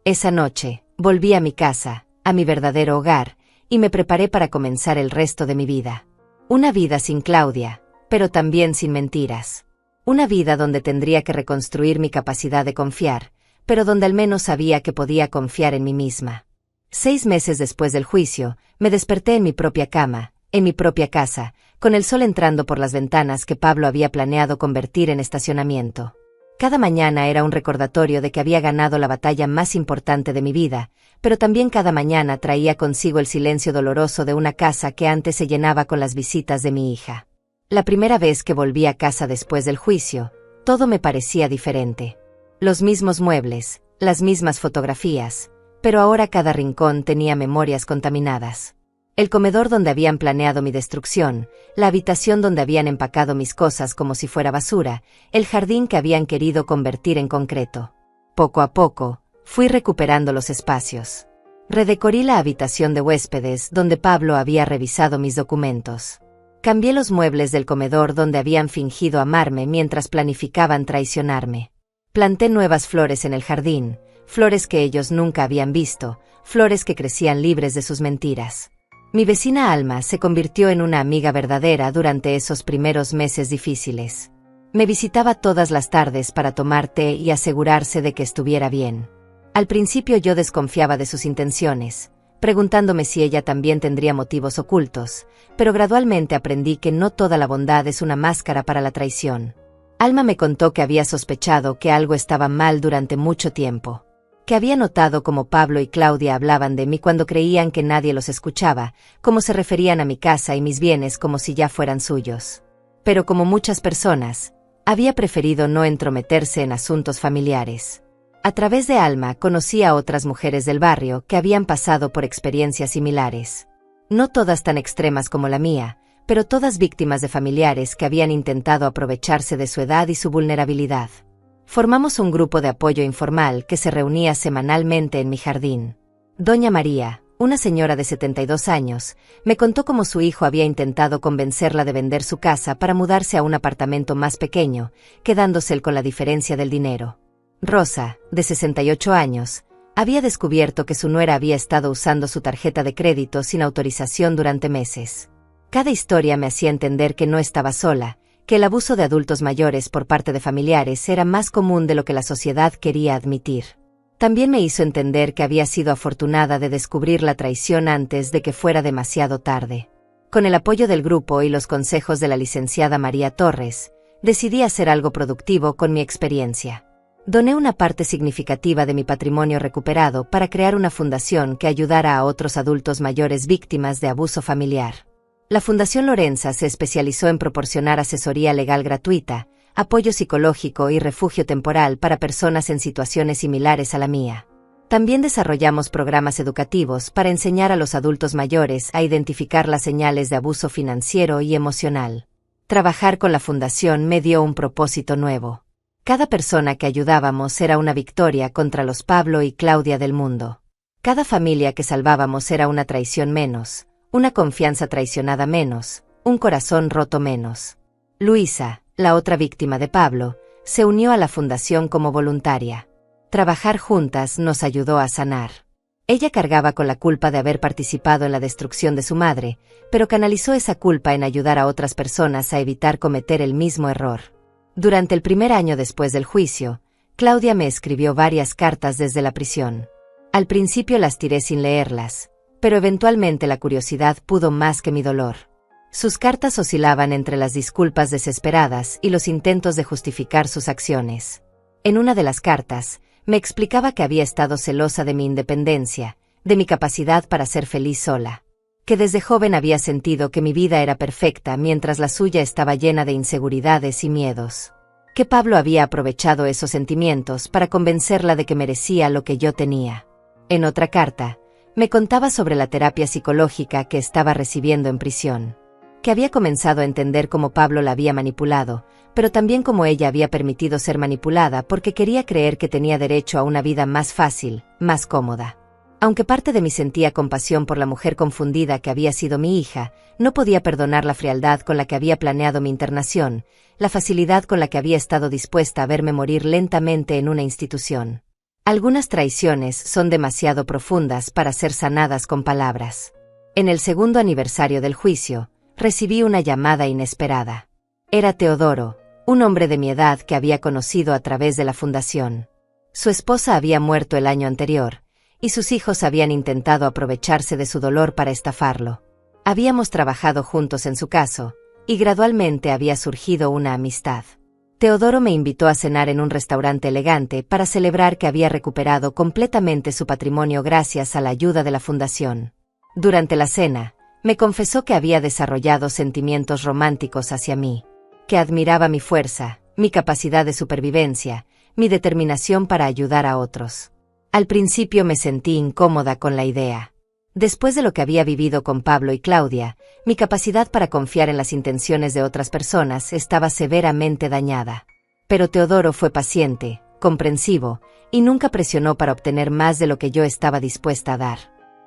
Esa noche, volví a mi casa, a mi verdadero hogar, y me preparé para comenzar el resto de mi vida. Una vida sin Claudia, pero también sin mentiras. Una vida donde tendría que reconstruir mi capacidad de confiar, pero donde al menos sabía que podía confiar en mí misma. 6 meses después del juicio, me desperté en mi propia cama, en mi propia casa, con el sol entrando por las ventanas que Pablo había planeado convertir en estacionamiento. Cada mañana era un recordatorio de que había ganado la batalla más importante de mi vida, pero también cada mañana traía consigo el silencio doloroso de una casa que antes se llenaba con las visitas de mi hija. La primera vez que volví a casa después del juicio, todo me parecía diferente. Los mismos muebles, las mismas fotografías, pero ahora cada rincón tenía memorias contaminadas. El comedor donde habían planeado mi destrucción, la habitación donde habían empacado mis cosas como si fuera basura, el jardín que habían querido convertir en concreto. Poco a poco, fui recuperando los espacios. Redecoré la habitación de huéspedes donde Pablo había revisado mis documentos. Cambié los muebles del comedor donde habían fingido amarme mientras planificaban traicionarme. Planté nuevas flores en el jardín, flores que ellos nunca habían visto, flores que crecían libres de sus mentiras. Mi vecina Alma se convirtió en una amiga verdadera durante esos primeros meses difíciles. Me visitaba todas las tardes para tomar té y asegurarse de que estuviera bien. Al principio yo desconfiaba de sus intenciones, preguntándome si ella también tendría motivos ocultos, pero gradualmente aprendí que no toda la bondad es una máscara para la traición. Alma me contó que había sospechado que algo estaba mal durante mucho tiempo, que había notado cómo Pablo y Claudia hablaban de mí cuando creían que nadie los escuchaba, cómo se referían a mi casa y mis bienes como si ya fueran suyos. Pero como muchas personas, había preferido no entrometerse en asuntos familiares. A través de Alma conocí a otras mujeres del barrio que habían pasado por experiencias similares. No todas tan extremas como la mía, pero todas víctimas de familiares que habían intentado aprovecharse de su edad y su vulnerabilidad. Formamos un grupo de apoyo informal que se reunía semanalmente en mi jardín. Doña María, una señora de 72 años, me contó cómo su hijo había intentado convencerla de vender su casa para mudarse a un apartamento más pequeño, quedándose él con la diferencia del dinero. Rosa, de 68 años, había descubierto que su nuera había estado usando su tarjeta de crédito sin autorización durante meses. Cada historia me hacía entender que no estaba sola, que el abuso de adultos mayores por parte de familiares era más común de lo que la sociedad quería admitir. También me hizo entender que había sido afortunada de descubrir la traición antes de que fuera demasiado tarde. Con el apoyo del grupo y los consejos de la licenciada María Torres, decidí hacer algo productivo con mi experiencia. Doné una parte significativa de mi patrimonio recuperado para crear una fundación que ayudara a otros adultos mayores víctimas de abuso familiar. La Fundación Lorenza se especializó en proporcionar asesoría legal gratuita, apoyo psicológico y refugio temporal para personas en situaciones similares a la mía. También desarrollamos programas educativos para enseñar a los adultos mayores a identificar las señales de abuso financiero y emocional. Trabajar con la Fundación me dio un propósito nuevo. Cada persona que ayudábamos era una victoria contra los Pablo y Claudia del mundo. Cada familia que salvábamos era una traición menos, una confianza traicionada menos, un corazón roto menos. Luisa, la otra víctima de Pablo, se unió a la fundación como voluntaria. Trabajar juntas nos ayudó a sanar. Ella cargaba con la culpa de haber participado en la destrucción de su madre, pero canalizó esa culpa en ayudar a otras personas a evitar cometer el mismo error. Durante el primer año después del juicio, Claudia me escribió varias cartas desde la prisión. Al principio las tiré sin leerlas, pero eventualmente la curiosidad pudo más que mi dolor. Sus cartas oscilaban entre las disculpas desesperadas y los intentos de justificar sus acciones. En una de las cartas, me explicaba que había estado celosa de mi independencia, de mi capacidad para ser feliz sola, que desde joven había sentido que mi vida era perfecta mientras la suya estaba llena de inseguridades y miedos, que Pablo había aprovechado esos sentimientos para convencerla de que merecía lo que yo tenía. En otra carta, me contaba sobre la terapia psicológica que estaba recibiendo en prisión, que había comenzado a entender cómo Pablo la había manipulado, pero también cómo ella había permitido ser manipulada porque quería creer que tenía derecho a una vida más fácil, más cómoda. Aunque parte de mí sentía compasión por la mujer confundida que había sido mi hija, no podía perdonar la frialdad con la que había planeado mi internación, la facilidad con la que había estado dispuesta a verme morir lentamente en una institución. Algunas traiciones son demasiado profundas para ser sanadas con palabras. En el segundo aniversario del juicio, recibí una llamada inesperada. Era Teodoro, un hombre de mi edad que había conocido a través de la fundación. Su esposa había muerto el año anterior, y sus hijos habían intentado aprovecharse de su dolor para estafarlo. Habíamos trabajado juntos en su caso, y gradualmente había surgido una amistad. Teodoro me invitó a cenar en un restaurante elegante para celebrar que había recuperado completamente su patrimonio gracias a la ayuda de la fundación. Durante la cena, me confesó que había desarrollado sentimientos románticos hacia mí, que admiraba mi fuerza, mi capacidad de supervivencia, mi determinación para ayudar a otros. Al principio me sentí incómoda con la idea. Después de lo que había vivido con Pablo y Claudia, mi capacidad para confiar en las intenciones de otras personas estaba severamente dañada. Pero Teodoro fue paciente, comprensivo, y nunca presionó para obtener más de lo que yo estaba dispuesta a dar.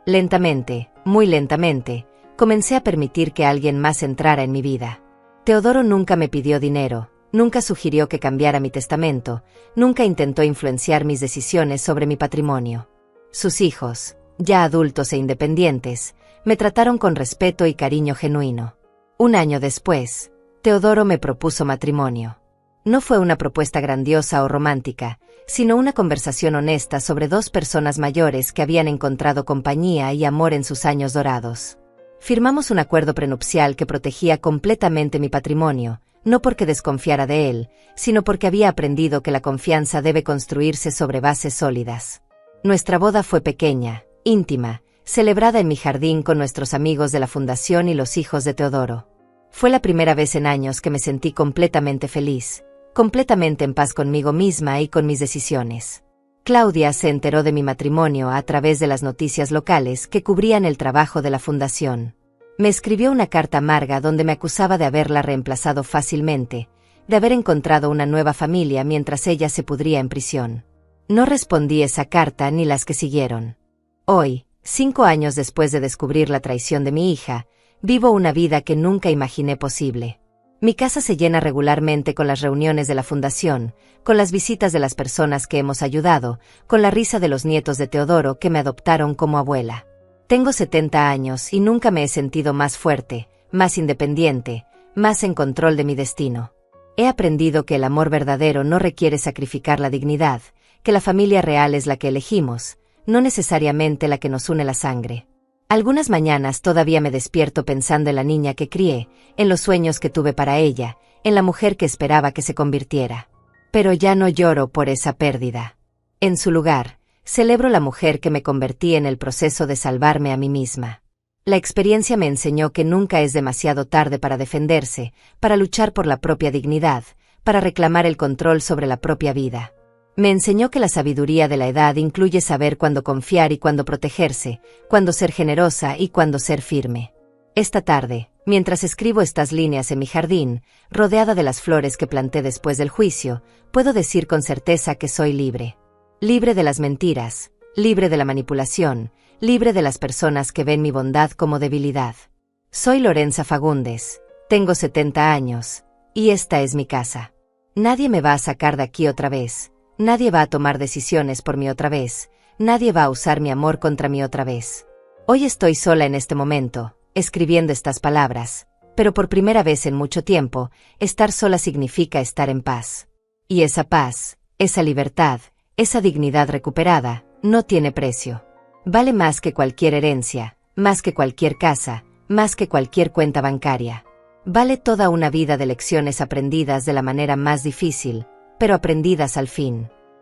Lentamente, muy lentamente, comencé a permitir que alguien más entrara en mi vida. Teodoro nunca me pidió dinero, nunca sugirió que cambiara mi testamento, nunca intentó influenciar mis decisiones sobre mi patrimonio. Sus hijos, ya adultos e independientes, me trataron con respeto y cariño genuino. Un año después, Teodoro me propuso matrimonio. No fue una propuesta grandiosa o romántica, sino una conversación honesta sobre dos personas mayores que habían encontrado compañía y amor en sus años dorados. Firmamos un acuerdo prenupcial que protegía completamente mi patrimonio, no porque desconfiara de él, sino porque había aprendido que la confianza debe construirse sobre bases sólidas. Nuestra boda fue pequeña, íntima, celebrada en mi jardín con nuestros amigos de la fundación y los hijos de Teodoro. Fue la primera vez en años que me sentí completamente feliz, completamente en paz conmigo misma y con mis decisiones. Claudia se enteró de mi matrimonio a través de las noticias locales que cubrían el trabajo de la fundación. Me escribió una carta amarga donde me acusaba de haberla reemplazado fácilmente, de haber encontrado una nueva familia mientras ella se pudría en prisión. No respondí esa carta ni las que siguieron. Hoy, 5 años después de descubrir la traición de mi hija, vivo una vida que nunca imaginé posible. Mi casa se llena regularmente con las reuniones de la fundación, con las visitas de las personas que hemos ayudado, con la risa de los nietos de Teodoro que me adoptaron como abuela. Tengo 70 años y nunca me he sentido más fuerte, más independiente, más en control de mi destino. He aprendido que el amor verdadero no requiere sacrificar la dignidad, que la familia real es la que elegimos, no necesariamente la que nos une la sangre. Algunas mañanas todavía me despierto pensando en la niña que crié, en los sueños que tuve para ella, en la mujer que esperaba que se convirtiera. Pero ya no lloro por esa pérdida. En su lugar, celebro la mujer que me convertí en el proceso de salvarme a mí misma. La experiencia me enseñó que nunca es demasiado tarde para defenderse, para luchar por la propia dignidad, para reclamar el control sobre la propia vida. Me enseñó que la sabiduría de la edad incluye saber cuándo confiar y cuándo protegerse, cuándo ser generosa y cuándo ser firme. Esta tarde, mientras escribo estas líneas en mi jardín, rodeada de las flores que planté después del juicio, puedo decir con certeza que soy libre. Libre de las mentiras, libre de la manipulación, libre de las personas que ven mi bondad como debilidad. Soy Lorenza Fagundes, tengo 70 años, y esta es mi casa. Nadie me va a sacar de aquí otra vez. Nadie va a tomar decisiones por mí otra vez, nadie va a usar mi amor contra mí otra vez. Hoy estoy sola en este momento, escribiendo estas palabras, pero por primera vez en mucho tiempo, estar sola significa estar en paz. Y esa paz, esa libertad, esa dignidad recuperada, no tiene precio. Vale más que cualquier herencia, más que cualquier casa, más que cualquier cuenta bancaria. Vale toda una vida de lecciones aprendidas de la manera más difícil, pero aprendidas al fin.